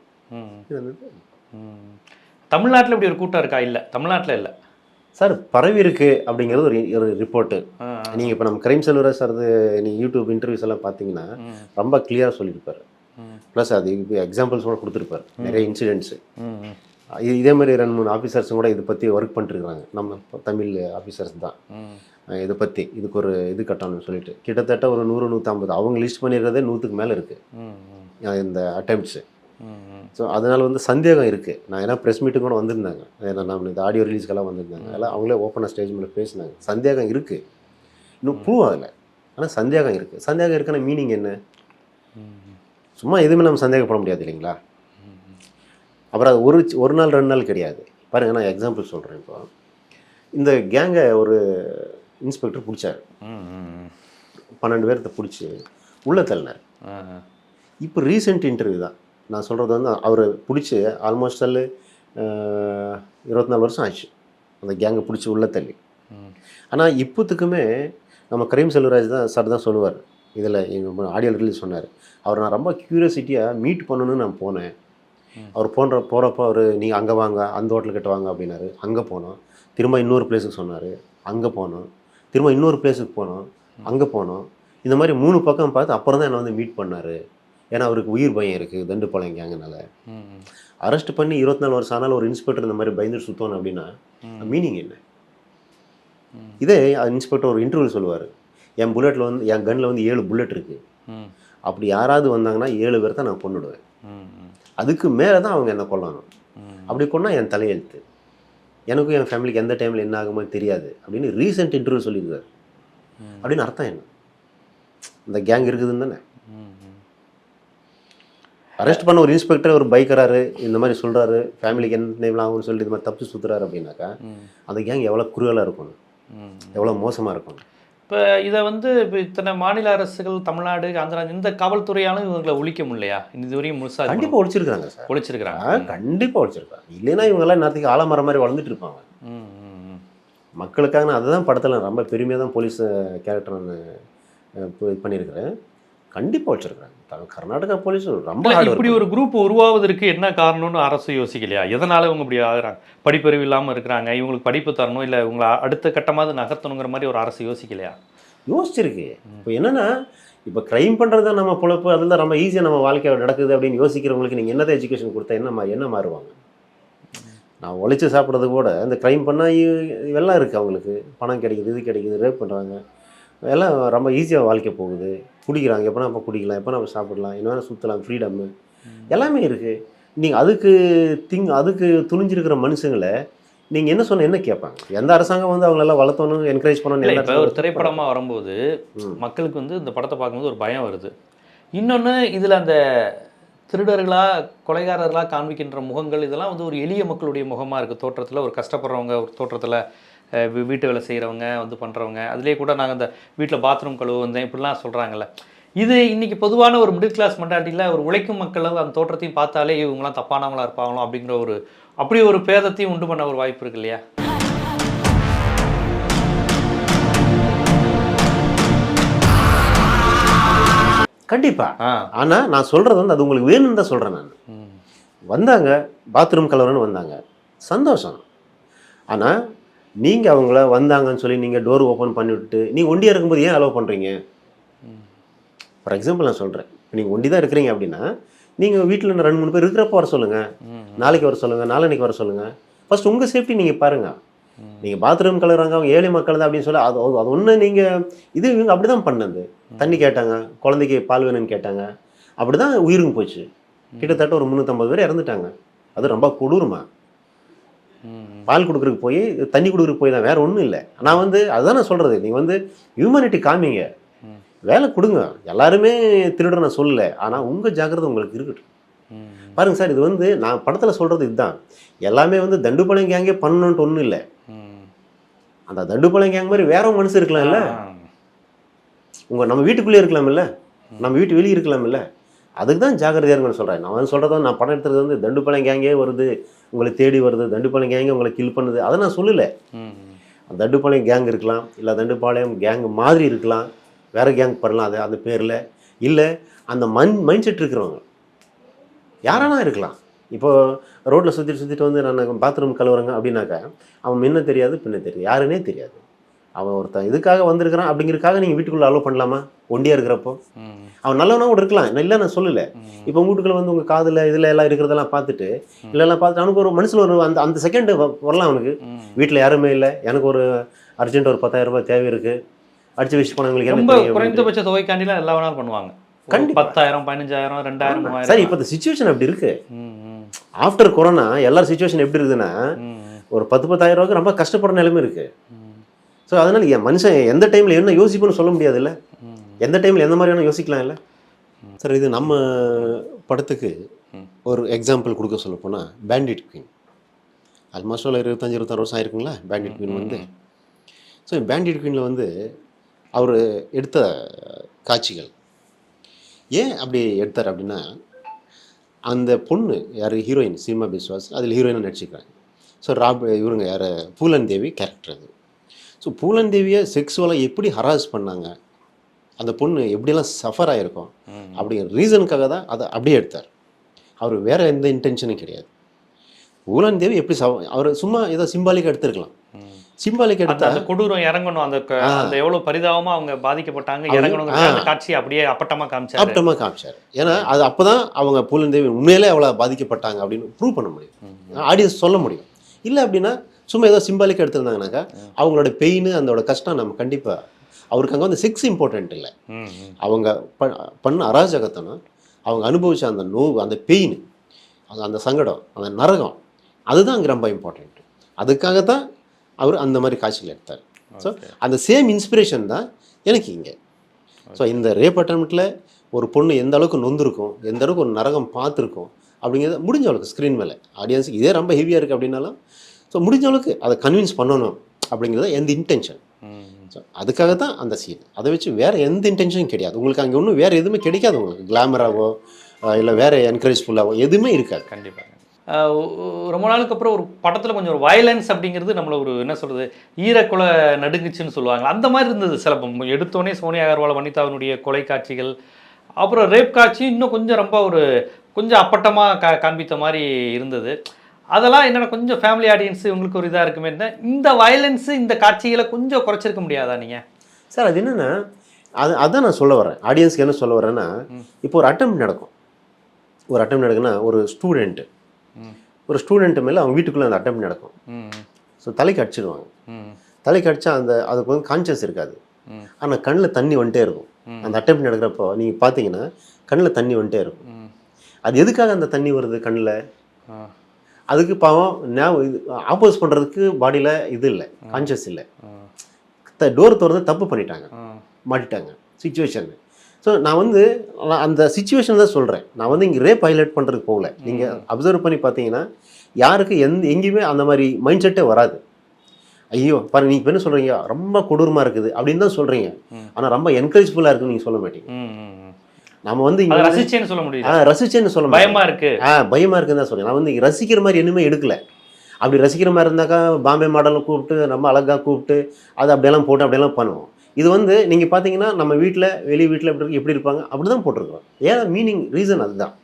தமிழ்நாட்டில் இப்படி ஒரு கூட்டம் இருக்கா? இல்லை, தமிழ்நாட்டில் இல்லை சார், பரவி இருக்கு அப்படிங்கிறது ஒரு ரிப்போர்ட்டு. நீங்கள் இப்போ நம்ம கிரைம் செல்வராஜ் சார் நீங்கள் யூடியூப் இன்டர்வியூஸ் எல்லாம் பார்த்தீங்கன்னா ரொம்ப கிளியராக சொல்லியிருப்பார். ப்ளஸ் அது எக்ஸாம்பிள்ஸ் கூட கொடுத்துருப்பார், நிறைய இன்சிடென்ட்ஸு. இதே மாதிரி 2-3 ஆஃபீஸர்ஸும் கூட இதை பற்றி ஒர்க் பண்ணிட்டுருக்காங்க, நம்ம தமிழ் ஆஃபீஸர்ஸ் தான். இதை பற்றி இதுக்கு ஒரு இது கட்டணும்னு சொல்லிட்டு கிட்டத்தட்ட ஒரு 100-150 அவங்க லிஸ்ட் பண்ணிடுறதே 100க்கு மேலே இருக்குது இந்த அட்டெம்ப்ட்ஸு. ஸோ அதனால் வந்து சந்தேகம் இருக்குது. நான் ஏன்னா ப்ரெஸ் மீட்டுக்கு கூட வந்திருந்தாங்க, ஏன்னா நம்ம இந்த ஆடியோ ரிலீஸ்க்கெல்லாம் வந்திருந்தாங்க, அதெல்லாம் அவங்களே ஓப்பனாக ஸ்டேஜ் மேலே பேசினாங்க. சந்தேகம் இருக்குது, இன்னும் ப்ரூவ் ஆகலை, ஆனால் சந்தேகம் இருக்குது. சந்தேகம் இருக்குன்னா மீனிங் என்ன? சும்மா எதுவுமே நம்ம சந்தேகப்பட முடியாது இல்லைங்களா? அப்புறம் அது ஒரு நாள் 2 நாள் கிடையாது. பாருங்கள், நான் எக்ஸாம்பிள் சொல்கிறேன். இப்போ இந்த கேங்கை ஒரு இன்ஸ்பெக்டர் பிடிச்சார், 12 பேர்த்த பிடிச்சி உள்ளே தள்ளினார். இப்போ ரீசெண்ட் இன்டர்வியூ தான் நான் சொல்கிறது. வந்து அவர் பிடிச்சி ஆல்மோஸ்ட் 24 வருஷம் ஆச்சு அந்த கேங்கை பிடிச்சி உள்ளே தள்ளி. ஆனால் இப்போத்துக்குமே நம்ம கிரைம் செல்வராஜ் தான் சார் தான் சொல்லுவார், இதில் எங்கள் ஆடியோ ரிலீஸ் சொன்னார். அவர் நான் ரொம்ப க்யூரியாசிட்டியாக மீட் பண்ணணுன்னு நான் போனேன். அவர் போகிறப்போ அவர் நீங்கள் அங்கே வாங்க, அந்த ஹோட்டலுக்கிட்ட வாங்க அப்படின்னாரு. அங்கே போனோம், திரும்ப இன்னொரு பிளேஸுக்கு சொன்னார், அங்கே போனோம், திரும்ப இன்னொரு பிளேஸுக்கு போனோம், அங்கே போனோம். இந்த மாதிரி 3 பக்கம் பார்த்து அப்புறம் தான் என்னை வந்து மீட் பண்ணார். ஏன்னா அவருக்கு உயிர் பயம் இருக்குது தண்டுப்பாளையம் கேங்கனால. அரெஸ்ட் பண்ணி 24 வருஷம் ஆனாலும் ஒரு இன்ஸ்பெக்டர் இந்த மாதிரி பயந்துட்டு சுற்றணும் அப்படின்னா மீனிங் என்ன? இதே இன்ஸ்பெக்டர் ஒரு இன்டர்வியூ சொல்லுவார், என் புல்லட்டில் வந்து என் கன்னில் வந்து 7 புல்லட் இருக்குது, அப்படி யாராவது வந்தாங்கன்னா 7 பேர் தான் நான் கொன்னுடுவேன், அதுக்கு மேலே தான் அவங்க என்ன கொல்லணும், அப்படி கொன்னா என் தலையெழுத்து, எனக்கும் என் ஃபேமிலிக்கு எந்த டைமில் என்ன ஆகுமோ தெரியாது அப்படின்னு ரீசெண்ட் இன்டர்வியூ சொல்லியிருக்காரு. அப்படின்னு அர்த்தம் என்ன? இந்த கேங் இருக்குதுன்னு தானே. அரெஸ்ட் பண்ண ஒரு இன்ஸ்பெக்டர் ஒரு பைக்கராரு இந்த மாதிரி சொல்கிறாரு, ஃபேமிலிக்கு என்ன டைம்லாம் ஆகும்னு சொல்லிட்டு இது மாதிரி தப்பு சுற்றுறாரு அப்படின்னாக்கா அந்த கேங் எவ்வளோ குறுகலாக இருக்கணும், எவ்வளோ மோசமாக இருக்கணும். இப்போ இதை வந்து இப்போ இத்தனை மாநில அரசுகள், தமிழ்நாடு, ஆந்திரா, இந்த காவல்துறையாலும் இவங்களை ஒழிக்க முடியலையா? இதுவரையும் முழுசாக கண்டிப்பாக ஒழிச்சிருக்காங்க சார், ஒழிச்சிருக்கிறாங்க, கண்டிப்பாக ஒழிச்சிருக்காங்க. இல்லைன்னா இவங்கெல்லாம் நேரத்துக்கு ஆலமரம் மாதிரி வளர்ந்துட்டு இருப்பாங்க. மக்களுக்காக நான் அதுதான் படத்தில் ரொம்ப பெருமையாக தான் போலீஸ் கேரக்டர் நான் இது பண்ணியிருக்கிறேன். கண்டிப்பாக வச்சுருக்காங்க. கர்நாடகா போலீஸ் ரொம்ப இப்படி ஒரு குரூப் உருவாவதற்கு என்ன காரணம்னு அரசு யோசிக்கலையா? எதனால இவங்க இப்படி ஆகுறாங்க? படிப்பறிவு இல்லாமல் இருக்கிறாங்க, இவங்களுக்கு படிப்பு தரணும், இல்லை இவங்களை அடுத்த கட்டமாவது நகர்த்தணுங்கிற மாதிரி ஒரு அரசு யோசிக்கலையா? யோசிச்சிருக்கு. இப்போ என்னென்னா இப்போ க்ரைம் பண்ணுறது தான் நம்ம பொழப்பு, அதில் ரொம்ப ஈஸியாக நம்ம வாழ்க்கை நடக்குது அப்படின்னு யோசிக்கிறவங்களுக்கு நீங்கள் என்னதான் எஜுகேஷன் கொடுத்தா என்ன மாறுவாங்க? நான் உழைச்சி சாப்பிட்றது கூட இந்த க்ரைம் பண்ணால் இதெல்லாம் இருக்குது, அவங்களுக்கு பணம் கிடைக்குது, இது கிடைக்குது, ரேப் பண்ணுறாங்க, எல்லாம் ரொம்ப ஈஸியாக வாழ்க்கை போகுது. குடிக்கிறாங்க, எப்போ நம்ம குடிக்கலாம், எப்போ நம்ம சாப்பிடலாம், என்ன வேணால் சுற்றலாம், ஃப்ரீடம்மு எல்லாமே இருக்குது. நீங்கள் அதுக்கு துணிஞ்சிருக்கிற மனுஷங்களை நீங்கள் என்ன சொன்ன என்ன கேட்பாங்க? எந்த அரசாங்கம் வந்து அவங்களெல்லாம் வளர்த்தணும், என்கரேஜ் பண்ணணும்? இப்போ ஒரு திரைப்படமாக வரும்போது மக்களுக்கு வந்து இந்த படத்தை பார்க்கும்போது ஒரு பயம் வருது. இன்னொன்று இதில் அந்த திருடர்களாக கொலைகாரர்களாக காண்பிக்கின்ற முகங்கள் இதெல்லாம் வந்து ஒரு எளிய மக்களுடைய முகமாக இருக்குது. தோற்றத்தில் ஒரு கஷ்டப்படுறவங்க, ஒரு தோற்றத்தில் வீட்டு வேலை செய்கிறவங்க வந்து பண்ணுறவங்க, அதுலேயே கூட நாங்கள் அந்த வீட்டில் பாத்ரூம் கழுவு வந்தேன் இப்படிலாம் சொல்கிறாங்கல்ல. இது இன்றைக்கி பொதுவான ஒரு மிடில் கிளாஸ் மென்டாலிட்டியில் ஒரு உழைக்கும் மக்களும் அந்த தோற்றத்தையும் பார்த்தாலே இவங்களாம் தப்பானவங்களாக இருப்பாங்களோ அப்படிங்கிற அப்படி ஒரு பேதத்தையும் உண்டு பண்ண ஒரு வாய்ப்பு இருக்கு இல்லையா? கண்டிப்பாக. ஆனால் நான் சொல்கிறது வந்து அது உங்களுக்கு வேணும்னு தான் சொல்கிறேன். நான் வந்தாங்க, பாத்ரூம் கலவரன்னு வந்தாங்க, சந்தோஷம். ஆனால் நீங்கள் அவங்கள வந்தாங்கன்னு சொல்லி நீங்கள் டோர் ஓப்பன் பண்ணி விட்டு நீங்கள் ஒண்டியாக இருக்கும்போது ஏன் அலோவ் பண்ணுறீங்க? ஃபார் எக்ஸாம்பிள் நான் சொல்கிறேன், நீங்கள் ஒண்டி தான் இருக்கிறீங்க அப்படின்னா நீங்கள் வீட்டில் 2-3 பேர் இருக்கிறப்ப வர சொல்லுங்கள், நாளைக்கு வர சொல்லுங்கள், நாளைக்கு வர சொல்லுங்கள். ஃபர்ஸ்ட் உங்கள் சேஃப்டி நீங்கள் பாருங்கள். நீங்கள் பாத்ரூம் கலவுறாங்க, அவங்க ஏழை மக்கள் தான் அப்படின்னு சொல்லி அது ஒன்று நீங்கள் இவங்க அப்படி தான் பண்ணது. தண்ணி கேட்டாங்க, குழந்தைக்கு பால் வேணும்னு கேட்டாங்க, அப்படி தான் உயிருங்க போச்சு. கிட்டத்தட்ட ஒரு 350 பேர் இறந்துட்டாங்க. அது ரொம்ப கொடூரமா. பால் கொடுக்குறதுக்கு போய் தண்ணி கொடுக்குறதுக்கு போய் தான், வேற ஒன்றும் இல்லை. நான் வந்து அதுதான் நான் சொல்கிறது, நீங்கள் வந்து ஹியூமனிட்டி காமிங்க, வேலை கொடுங்க. எல்லாருமே திருடுற நான் சொல்லலை, ஆனால் உங்கள் ஜாக்கிரதை உங்களுக்கு இருக்கட்டும். பாருங்க சார், இது வந்து நான் படத்தில் சொல்கிறது இதுதான். எல்லாமே வந்து தண்டுபாளையம் கேங்கே பண்ணணுன்ட்டு ஒன்றும் இல்லை. அந்த தண்டுபாளையம் கேங் மாதிரி வேற மனுஷன் இருக்கலாம்ல, நம்ம வீட்டுக்குள்ளே இருக்கலாம்ல, நம்ம வீட்டு வெளியே இருக்கலாம்ல. அதுக்கு தான் ஜாக்கிரதையாக இருக்குன்னு சொல்கிறேன். நான் வந்து சொல்கிறது, நான் படம் எடுத்துறது வந்து தண்டுபாளையம் கேங்கே வருது, உங்களை தேடி வருது, தண்டுபாளையம் கேங்கே உங்களை கில் பண்ணுது, அதை நான் சொல்லலை. தண்டுபாளையம் கேங் இருக்கலாம், இல்லை தண்டுபாளையம் கேங் மாதிரி இருக்கலாம், வேற கேங் பண்ணலாம், அது அந்த பேரில் இல்லை. அந்த மைண்ட் செட் இருக்கிறவங்க யாரானா இருக்கலாம். இப்போது ரோட்டில் சுற்றிட்டு வந்து நான் பாத்ரூம் கழுவுறேங்க அப்படின்னாக்கா அவன் முன்ன தெரியாது பின்ன தெரியாது, யாருன்னே தெரியாது. அவன் ஒருத்தன் இதுக்காக வந்திருக்கிறான் அப்படிங்கிறதுக்காக நீங்கள் வீட்டுக்குள்ளே அலோவ் பண்ணலாமா? ஒண்டியாக இருக்கிறப்போ அவன் நல்லவனா கூட இருக்கலாம், இல்லை நான் சொல்லலை. இப்போ உங்கள் வீட்டுக்குள்ளே வந்து உங்கள் காதில் இதில் எல்லாம் இருக்கிறதெல்லாம் பார்த்துட்டு இல்லைலாம் பார்த்துட்டு அவனுக்கு ஒரு மனசில் ஒரு அந்த செகண்டு வரலாம். அவனுக்கு வீட்டில் யாருமே இல்லை, எனக்கு ஒரு அர்ஜென்ட் ஒரு 10,000 ரூபாய் தேவை இருக்குது, அடிச்சு வச்சு போனவங்களுக்கு குறைந்தபட்ச தொகைக்காண்டிலாம் எல்லா வேணாலும் பண்ணுவாங்க. 10,000, 15,000, 2,000, 3,000. சார் இப்போ இந்த சிச்சுவேஷன் அப்படி இருக்கு. ஆஃப்டர் கொரோனா எல்லாரும் சிச்சுவேஷன் எப்படி இருக்குதுன்னா ஒரு 10,000 ரூபாய்க்கு ரொம்ப கஷ்டப்படுற நிலைமை இருக்கு. ஸோ அதனால என் மனுஷன் எந்த டைமில் என்ன யோசிப்புன்னு சொல்ல முடியாது இல்லை, எந்த டைமில் எந்த மாதிரி வேணால் யோசிக்கலாம் இல்லை. சார் இது நம்ம படத்துக்கு ஒரு எக்ஸாம்பிள் கொடுக்க சொல்ல போனால் பேண்டிட் குயின் ஆல்மோஸ்ட் 25-26 வருஷம் ஆயிருக்குங்களா பேண்டிட் குயின் வந்து. ஸோ பேண்டிட் குயினில் வந்து அவர் எடுத்த காட்சிகள் ஏன் அப்படி எடுத்தார் அப்படின்னா, அந்த பொண்ணு யார் ஹீரோயின் சீமா பிஸ்வாஸ் அதில் ஹீரோயினாக நடிச்சிக்கிறாங்க. ஸோ இவருங்க யார் பூலன் தேவி கேரக்டர் அது. ஸோ பூலன் தேவியை செக்ஸுவலாக எப்படி ஹராஸ் பண்ணாங்க, அந்த பொண்ணு எப்படியெல்லாம் சஃபர் ஆகிருக்கும் அப்படிங்கிற ரீசனுக்காக தான் அதை அப்படியே எடுத்தார். அவர் வேறு எந்த இன்டென்ஷனும் கிடையாது. பூலன் தேவி எப்படி அவர் சும்மா ஏதோ சிம்பாலிக்காக எடுத்துருக்கலாம். சிம்பாலிக் எடுத்தா கொடூரம் இறங்கணும், அந்த எவ்வளோ பரிதாபமா அவங்க பாதிக்கப்பட்டாங்க இறங்கணும் காட்சி அப்படியே அப்பட்டமா காமிச்சார். ஏன்னா அது அப்போதான் அவங்க பூலன் தேவி உண்மையிலே அவ்வளோ பாதிக்கப்பட்டாங்க அப்படின்னு ப்ரூவ் பண்ண முடியும், ஆடியன்ஸ் சொல்ல முடியும். இல்லை அப்படின்னா சும்மா ஏதோ சிம்பாலிக்காக எடுத்திருந்தாங்கனாக்கா அவங்களோட பெயின் அதோட கஷ்டம் நம்ம கண்டிப்பாக அவருக்கு அங்கே வந்து செக்ஸ் இம்பார்ட்டன்ட் இல்லை, அவங்க பண்ண அராஜகத்தனம், அவங்க அனுபவிச்ச அந்த நோவு, அந்த பெயின், அந்த சங்கடம், அந்த நரகம், அதுதான் அங்கே ரொம்ப இம்பார்ட்டன்ட். அதுக்காகத்தான் அவர் அந்த மாதிரி காட்சிகள் எடுத்தார். ஸோ அந்த சேம் இன்ஸ்பிரேஷன் தான் எனக்கு இங்கே. ஸோ இந்த ரேப் அட்டம்ப்டில் ஒரு பொண்ணு எந்த அளவுக்கு நொந்திருக்கும், எந்த அளவுக்கு ஒரு நரகம் பார்த்துருக்கும் அப்படிங்கிறத முடிஞ்ச அளவுக்கு ஸ்க்ரீன் மேலே ஆடியன்ஸுக்கு இதே ரொம்ப ஹெவியாக இருக்குது அப்படின்னாலும் ஸோ முடிஞ்ச அளவுக்கு அதை கன்வின்ஸ் பண்ணணும் அப்படிங்கிறத எந்த இன்டென்ஷன். ஸோ அதுக்காக தான் அந்த சீன். அதை வச்சு வேறு எந்த இன்டென்ஷனும் கிடையாது. உங்களுக்கு அங்கே ஒன்றும் வேறு எதுவுமே கிடைக்காது, உங்களுக்கு கிளாமராகவோ இல்லை வேறு என்கரேஜ்ஃபுல்லாகவோ எதுவுமே இருக்காது. கண்டிப்பாக ரொம்ப நாளுக்கு அப்புறம் ஒரு படத்தில் கொஞ்சம் ஒரு வயலன்ஸ் அப்படிங்கிறது நம்மளை ஒரு என்ன சொல்கிறது ஈரக்குலை நடுங்குச்சுன்னு சொல்லுவாங்க, அந்த மாதிரி இருந்தது. சில எடுத்தோடனே சோனியா அகர்வால் வனிதாவினுடைய கொலை காட்சிகள், அப்புறம் ரேப் காட்சி இன்னும் கொஞ்சம் ரொம்ப கொஞ்சம் அப்பட்டமாக காண்பித்த மாதிரி இருந்தது. அதெல்லாம் என்னென்ன கொஞ்சம் ஃபேமிலி ஆடியன்ஸு உங்களுக்கு ஒரு இதாக இருக்குமே, இந்த வயலன்ஸு இந்த காட்சிகளை கொஞ்சம் குறைச்சிருக்க முடியாதா நீங்கள்? சார் அது என்னென்னா அதான் நான் சொல்ல வரேன். ஆடியன்ஸ்க்கு என்ன சொல்ல வரேன்னா, இப்போ ஒரு அட்டெம்ப்ட் நடக்கும், ஒரு அட்டெம்ப்ட் நடக்குன்னா ஒரு ஸ்டூடெண்ட்டு மேலே அவங்க வீட்டுக்குள்ளே அந்த அட்டெம்ப்ட் நடக்கும். ஸோ தலைக்கு அடிச்சிடுவாங்க. தலைக்கு அடித்தா அதுக்கு வந்து கான்ஷியஸ் இருக்காது, ஆனால் கண்ணில் தண்ணி வந்துட்டே இருக்கும். அந்த அட்டெம்ப்ட் நடக்கிறப்போ நீங்கள் பார்த்தீங்கன்னா கண்ணில் தண்ணி வந்துட்டே இருக்கும். அது எதுக்காக அந்த தண்ணி வருது கண்ணில்? அதுக்கு பாவம் இது ஆப்போஸ் பண்ணுறதுக்கு பாடியில் இது இல்லை, கான்ஷியஸ் இல்லை. டோர் திறந்து தப்பு பண்ணிட்டாங்க, மாட்டிட்டாங்க சுச்சுவேஷன். ஸோ நான் வந்து அந்த சுச்சுவேஷன் தான் சொல்கிறேன். நான் வந்து இங்கே ரேப் ஹைலைட் பண்ணுறதுக்கு போகல. நீங்கள் அப்சர்வ் பண்ணி பார்த்தீங்கன்னா யாருக்கு எங்கேயுமே அந்த மாதிரி மைண்ட் செட்டே வராது. ஐயோ பாருங்க, நீங்கள் என்ன சொல்கிறீங்க, ரொம்ப கொடூரமாக இருக்குது அப்படின்னு தான் சொல்கிறீங்க. ஆனால் ரொம்ப என்கரேஜ்ஃபுல்லாக இருக்குன்னு நீங்கள் சொல்ல மாட்டீங்க. நம்ம வந்து இங்கே ரசிச்சேன்னு சொல்ல முடியும். ரசிச்சேன்னு சொல்ல பயமா இருக்கு. பயமாக இருக்குன்னு தான் சொல்கிறேன். நான் வந்து ரசிக்கிற மாதிரி எதுவுமே எடுக்கல. அப்படி ரசிக்கிற மாதிரி இருந்தாக்கா பாம்பே மாடலில் கூப்பிட்டு நம்ம அழகாக கூப்பிட்டு அது அப்படியெல்லாம் போட்டு அப்படியெல்லாம் பண்ணுவோம். இது வந்து நீங்கள் பார்த்தீங்கன்னா நம்ம வீட்டில் வெளி வீட்டில் எப்படி இருப்பாங்க அப்படி தான் போட்டிருக்கோம். ஏன் மீனிங் ரீசன் அதுதான்,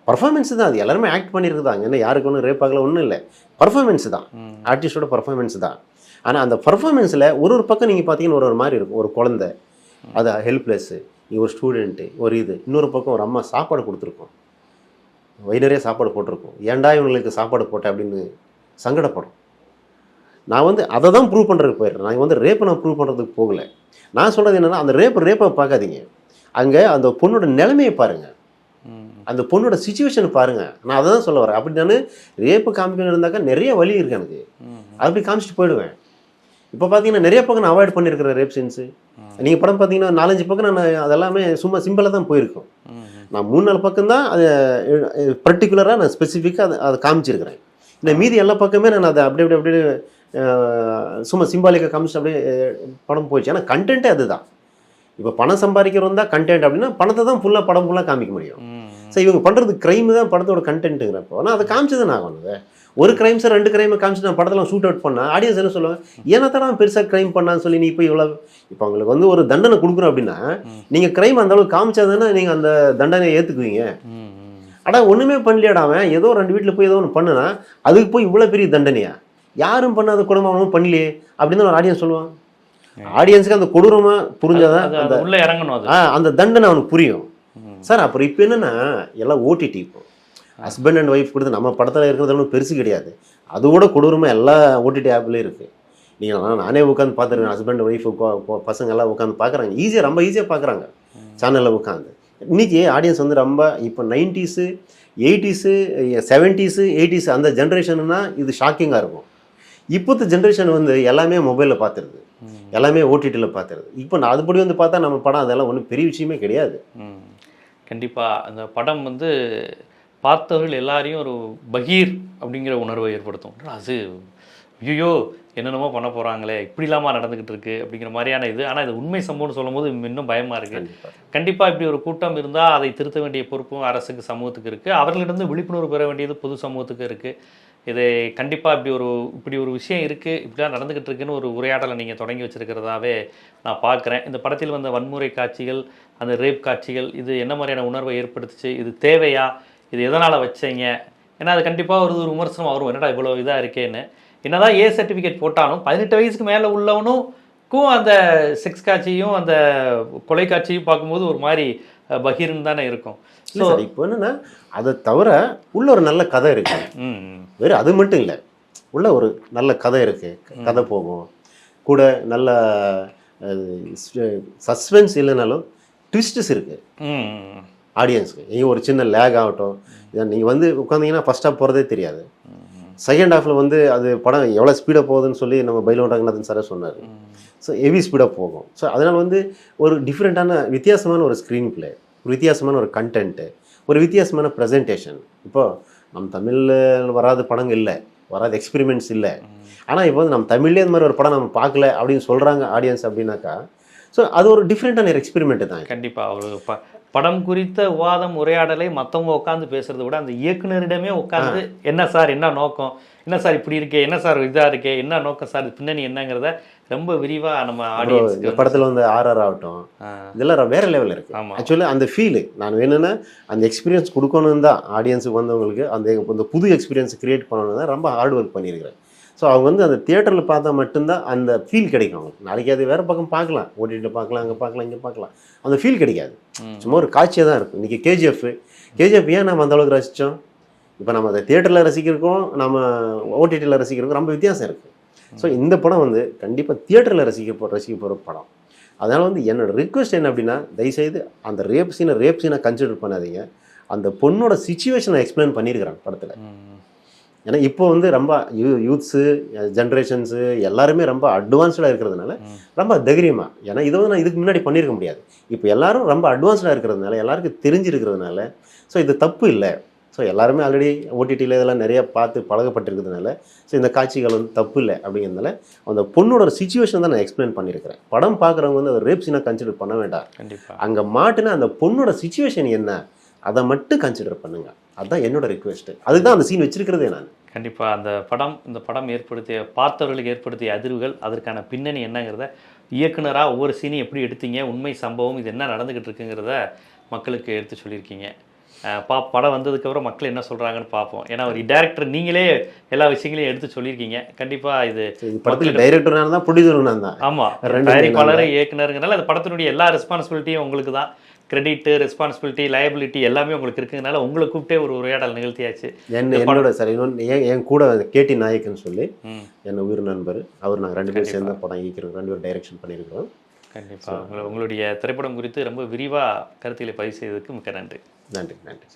பர்ஃபார்மன்ஸ் தான். அது எல்லாருமே ஆக்ட் பண்ணியிருக்குதாங்க. என்ன யாருக்கு ஒன்றும் ரேப் ஆகல ஒன்றும் இல்லை, பர்ஃபார்மன்ஸ் தான், ஆர்டிஸ்டோட பர்ஃபார்மன்ஸ் தான். ஆனால் அந்த பர்ஃபார்மன்ஸில் ஒரு பக்கம் நீங்கள் பார்த்தீங்கன்னா ஒரு மாதிரி இருக்கும். ஒரு குழந்தை அது ஹெல்ப்லெஸ்ஸு, நீ ஒரு ஸ்டூடெண்ட்டு, ஒரு இது. இன்னொரு பக்கம் ஒரு அம்மா சாப்பாடு கொடுத்துருக்கோம், வயிறே சாப்பாடு போட்டிருக்கோம். ஏன்டா இவங்களுக்கு சாப்பாடு போட்டேன் அப்படின்னு சங்கடப்படும். நான் வந்து அதை தான் ப்ரூவ் பண்ணுறதுக்கு போயிடுறேன். நான் வந்து ரேப்பை நான் ப்ரூவ் பண்ணுறதுக்கு போகலை. நான் சொல்கிறது என்னென்னா, அந்த ரேப்பை பார்க்காதீங்க, அங்கே அந்த பொண்ணோட நிலைமையை பாருங்கள், அந்த பொண்ணோட சுச்சுவேஷனை பாருங்கள். நான் அதை தான் சொல்ல வரேன். அப்படி நான் ரேப்பு காமிக்கணும் இருந்தாக்கா நிறைய வழி இருக்குது எனக்கு, அப்படி காமிச்சிட்டு போயிடுவேன். இப்போ பார்த்தீங்கன்னா நிறைய பக்கம் நான் அவாய்ட் பண்ணியிருக்கிறேன் ரேப் சீன்ஸு. நீங்கள் படம் பார்த்தீங்கன்னா 4-5 பக்கம் நான் அதெல்லாமே சும்மா சிம்பிளாக தான் போயிருக்கோம். நான் 3-4 பக்கம் தான் அது பர்டிகுலராக நான் ஸ்பெசிஃபிக்காக அதை காமிச்சிருக்கிறேன். இந்த மீதி எல்லா பக்கமே நான் அதை அப்படியே சும்மா சிம்பாலிக்காக காமிச்சு அப்படியே படம் போயிடுச்சு. ஏன்னா கண்டென்ட்டே அதுதான். இப்போ பணம் சம்பாதிக்கிறோம் தான் கண்டென்ட் அப்படின்னா பணத்தை தான் ஃபுல்லாக படம் ஃபுல்லாக காமிக்க முடியும். ஸோ இவங்க பண்ணுறது க்ரைம் தான் படத்தோட கண்டென்ட்டுங்கிறப்போ நான் அதை காமிச்சு தான் ஆகணும். ஒரு கிரைம்ஸை 2 கிரைமை காமிச்சு நான் படத்தில் ஷூட் அவுட் பண்ணால் ஆடியன்ஸ் என்ன சொல்லுவாங்க, ஏன்னா தான் பெருசாக க்ரைம் பண்ணான்னு சொல்லி நீ இப்போ இவ்வளோ இப்போ அவங்களுக்கு வந்து ஒரு தண்டனை கொடுக்குறோம் அப்படின்னா நீங்கள் க்ரைம் அந்த அளவுக்கு காமிச்சா தானே நீங்கள் அந்த தண்டனையை ஏற்றுக்குவீங்க. ஆனால் ஒன்றுமே பண்ணலையாடாவன், ஏதோ 2 வீட்டில் போய் ஏதோ ஒன்று பண்ணுனா அதுக்கு போய் இவ்வளோ பெரிய தண்டனையா, யாரும் பண்ணாத குடும்பம் அவனும் பண்ணலையே அப்படின்னு ஒரு ஆடியன்ஸ் சொல்லுவான். ஆடியன்ஸுக்கு அந்த கொடூரமாக புரிஞ்சாதான் அந்த உள்ள இறங்கணும், அந்த தண்டனை அவனுக்கு புரியும். சார் அப்புறம் இப்போ என்னென்னா எல்லாம் ஓடிடி, இப்போ ஹஸ்பண்ட் அண்ட் ஒய்ஃப் கொடுத்து நம்ம படத்தில் இருக்கிறது ஒன்றும் பெருசு கிடையாது, அது கூட கொடூரமாக எல்லா ஓடிடி ஆப்லேயும் இருக்குது. நீங்கள் நானே உட்காந்து பார்த்துருக்கேன், ஹஸ்பண்ட் ஒய்ஃபு பசங்க எல்லாம் உட்காந்து பார்க்குறாங்க, ஈஸியாக ரொம்ப ஈஸியாக பார்க்குறாங்க சேனலில் உட்காந்து. இன்றைக்கி ஆடியன்ஸ் வந்து ரொம்ப இப்போ 90s 80s 70s 80s அந்த ஜென்ரேஷன்னா இது ஷாக்கிங்காக இருக்கும். இப்போத்த ஜென்ரேஷன் வந்து எல்லாமே மொபைலில் பார்த்துருது, எல்லாமே ஓடிடியில் பார்த்துருது. இப்போ நான் அதுபடி வந்து பார்த்தா நம்ம படம் அதெல்லாம் ஒன்றும் பெரிய விஷயமே கிடையாது. கண்டிப்பாக அந்த படம் வந்து பார்த்தவர்கள் எல்லாரையும் ஒரு பகீர் அப்படிங்கிற உணர்வை ஏற்படுத்தும். அது ஐயோ என்னென்னமோ பண்ண போகிறாங்களே, இப்படி இல்லாமல் நடந்துக்கிட்டு இருக்குது அப்படிங்கிற மாதிரியான இது. ஆனால் இது உண்மை சம்பவம்னு சொல்லும் போது இன்னும் பயமாக இருக்குது. கண்டிப்பாக இப்படி ஒரு கூட்டம் இருந்தால் அதை திருத்த வேண்டிய பொறுப்பும் அரசுக்கு, சமூகத்துக்கு இருக்குது. அவர்களிடம் விழிப்புணர்வு பெற வேண்டியது பொது சமூகத்துக்கு இருக்குது. இதை கண்டிப்பாக இப்படி ஒரு விஷயம் இருக்குது, இப்படிலாம் நடந்துக்கிட்டு இருக்குன்னு ஒரு உரையாடலை நீங்கள் தொடங்கி வச்சுருக்கிறதாவே நான் பார்க்குறேன். இந்த படத்தில் வந்த வன்முறை காட்சிகள், அந்த ரேப் காட்சிகள், இது என்ன மாதிரியான உணர்வை ஏற்படுத்துச்சு, இது தேவையா, இது எதனால் வச்சீங்க? ஏன்னா அது கண்டிப்பாக ஒரு விமர்சனம் வரும், என்னடா இவ்வளோ இதாக இருக்கேன்னு. என்னதான் ஏ சர்டிஃபிகேட் போட்டாலும் 18 வயசுக்கு மேலே உள்ளவனுக்கும் அந்த செக்ஸ் காட்சியும் அந்த கொலை காட்சியும் பார்க்கும்போது ஒரு மாதிரி பகீர்னு தானே இருக்கும். ஸோ இப்போ என்னென்னா அதை தவிர உள்ள ஒரு நல்ல கதை இருக்கு, வேறு அது மட்டும் இல்லை, உள்ள ஒரு நல்ல கதை இருக்குது, கதை போகும் கூட, நல்ல சஸ்பென்ஸ் இல்லைனாலும் ட்விஸ்டஸ் இருக்குது ஆடியன்ஸுக்கு. நீங்கள் ஒரு சின்ன லேக் ஆகட்டும், நீங்கள் வந்து உட்காந்திங்கன்னா ஃபஸ்ட் ஹாஃப் போகிறதே தெரியாது, செகண்ட் ஹாஃபில் வந்து அது படம் எவ்வளோ ஸ்பீடாக போகுதுன்னு சொல்லி நம்ம பைலோன் ரங்கநாதன் சாரே சொன்னார். ஸோ ஹெவி ஸ்பீடாக போகும். ஸோ அதனால் வந்து ஒரு டிஃப்ரெண்ட்டான வித்தியாசமான ஒரு ஸ்க்ரீன் பிளே, ஒரு வித்தியாசமான ஒரு கண்டென்ட்டு, ஒரு வித்தியாசமான ப்ரெசன்டேஷன். இப்போது நம்ம தமிழில் வராத படங்கள் இல்லை, வராத எக்ஸ்பெரிமெண்ட்ஸ் இல்லை. ஆனால் இப்போ வந்து நம்ம தமிழ்லேயே இந்த மாதிரி ஒரு படம் நம்ம பார்க்கல அப்படின்னு சொல்கிறாங்க ஆடியன்ஸ் அப்படின்னாக்கா, ஸோ அது ஒரு டிஃப்ரெண்ட்டான ஒரு எக்ஸ்பெரிமெண்ட்டு தான். கண்டிப்பாக ஒரு படம் குறித்த விவாதம், உரையாடலை மற்றவங்க உட்காந்து பேசுகிறத விட அந்த இயக்குனரிடமே உட்காந்து என்ன சார் என்ன நோக்கம், என்ன சார் இப்படி இருக்கே, என்ன சார் இதாக இருக்கே, என்ன நோக்கம் சார், பின்னணி என்னங்கிறத ரொம்ப விரிவாக நம்ம ஆடியன்ஸ். இந்த படத்தில் வந்து ஆர்ஆர் ஆகட்டும், இதெல்லாம் வேறு லெவலில் இருக்குது. ஆக்சுவலி அந்த ஃபீலு நான் வேணும்னா அந்த எக்ஸ்பீரியன்ஸ் கொடுக்கணும் தான் ஆடியன்ஸுக்கு வந்தவங்களுக்கு, அந்த புது எக்ஸ்பீரியன்ஸ் க்ரியேட் பண்ணணும் தான் ரொம்ப ஹார்ட் ஒர்க் பண்ணியிருக்கிறேன். ஸோ அவங்க வந்து அந்த தியேட்டரில் பார்த்தா மட்டும்தான் அந்த ஃபீல் கிடைக்கும் அவங்களுக்கு. நாளைக்கு அது வேறு பக்கம் பார்க்கலாம், ஓடிடியில் பார்க்கலாம், அங்கே பார்க்கலாம், இங்கே பார்க்கலாம், அந்த ஃபீல் கிடைக்காது. சும்மா ஒரு காட்சியாக தான் இருக்கும். இன்றைக்கி கேஜிஎஃப் ஏன் நம்ம அந்தளவுக்கு ரசித்தோம், இப்போ நம்ம அதை தியேட்டரில் ரசிக்கிறதுக்கும் நம்ம ஓடிடியில் ரசிக்கிறதுக்கும் ரொம்ப வித்தியாசம் இருக்குது. ஸோ இந்த படம் வந்து கண்டிப்பாக தியேட்டரில் ரசிக்க போகிற படம். அதனால் வந்து என்னோட ரிக்வெஸ்ட் என்ன அப்படின்னா, தயவுசெய்து அந்த ரேப் சீனை கன்சிடர் பண்ணாதீங்க. அந்த பொண்ணோட சிச்சுவேஷனை எக்ஸ்பிளைன் பண்ணியிருக்கிறாங்க படத்தில். ஏன்னா இப்போ வந்து ரொம்ப யூத்ஸு ஜென்ரேஷன்ஸு எல்லாருமே ரொம்ப அட்வான்ஸ்டாக இருக்கிறதுனால ரொம்ப தைரியமாக, ஏன்னா இதை வந்து நான் இதுக்கு முன்னாடி பண்ணியிருக்க முடியாது. இப்போ எல்லாரும் ரொம்ப அட்வான்ஸ்டாக இருக்கிறதுனால, எல்லாருக்கும் தெரிஞ்சிருக்கிறதுனால, ஸோ இது தப்பு இல்லை. ஸோ எல்லாருமே ஆல்ரெடி ஓடிடியில் இதெல்லாம் நிறைய பார்த்து பழகப்பட்டிருக்கிறதுனால, ஸோ இந்த காட்சிகள் வந்து தப்பு இல்லை அப்படிங்கிறதுனால அந்த பொண்ணோட சிச்சுவேஷன் தான் நான் எக்ஸ்பிளைன் பண்ணியிருக்கிறேன். படம் பார்க்குறவங்க வந்து அதை ரேப் சீனாக கன்சிடர் பண்ண வேண்டாம். கண்டிப்பாக அங்கே மாட்டுனா அந்த பொண்ணோட சிச்சுவேஷன் என்ன அதை மட்டும் கன்சிடர் பண்ணுங்க. அதுதான் என்னோட ரிக்வெஸ்ட்டு. அதுதான் அந்த சீன் வச்சிருக்கிறதே நான். கண்டிப்பாக இந்த படம் ஏற்படுத்திய பார்த்தவர்களுக்கு ஏற்படுத்திய அதிர்வுகள், அதற்கான பின்னணி என்னங்கிறத இயக்குனராக ஒவ்வொரு சீனையும் எப்படி எடுத்தீங்க, உண்மை சம்பவம் இது என்ன நடந்துக்கிட்டு இருக்குங்கிறத மக்களுக்கு எடுத்து சொல்லியிருக்கீங்க. படம் வந்ததுக்கப்புறம் மக்கள் என்ன சொல்கிறாங்கன்னு பார்ப்போம். ஏன்னா ஒரு டைரக்டர் நீங்களே எல்லா விஷயங்களையும் எடுத்து சொல்லியிருக்கீங்க. கண்டிப்பாக இது படத்தில் டைரக்டர் நான் தான், ப்ரொடியூசர் நான் தான். ஆமாம், தயாரிப்பாளர் இயக்குனருங்கிறனால அந்த படத்தினுடைய எல்லா ரெஸ்பான்சிபிலிட்டியும் உங்களுக்கு தான். கிரெடிட்டு, ரெஸ்பான்சிபிலிட்டி, லயபிலிட்டி எல்லாமே உங்களுக்கு இருக்குதுனால உங்களை கூப்பிட்டே ஒரு உரையாடல் நிகழ்த்தியாச்சு. என்னோட சார் இன்னொன்று என் கூட கேடி நாயக்கன்னு சொல்லி என் உயிர் நண்பர், அவர் நாங்கள் 2 பேரும் சேர்ந்த படம் இயக்கிறோம், 2 பேரும் டைரக்ஷன் பண்ணியிருக்கிறோம். கண்டிப்பாக உங்களுடைய திரைப்படம் குறித்து ரொம்ப விரிவாக கருத்துக்களை பதிவு செய்ததுக்கு மிக்க நன்றி. நன்றி.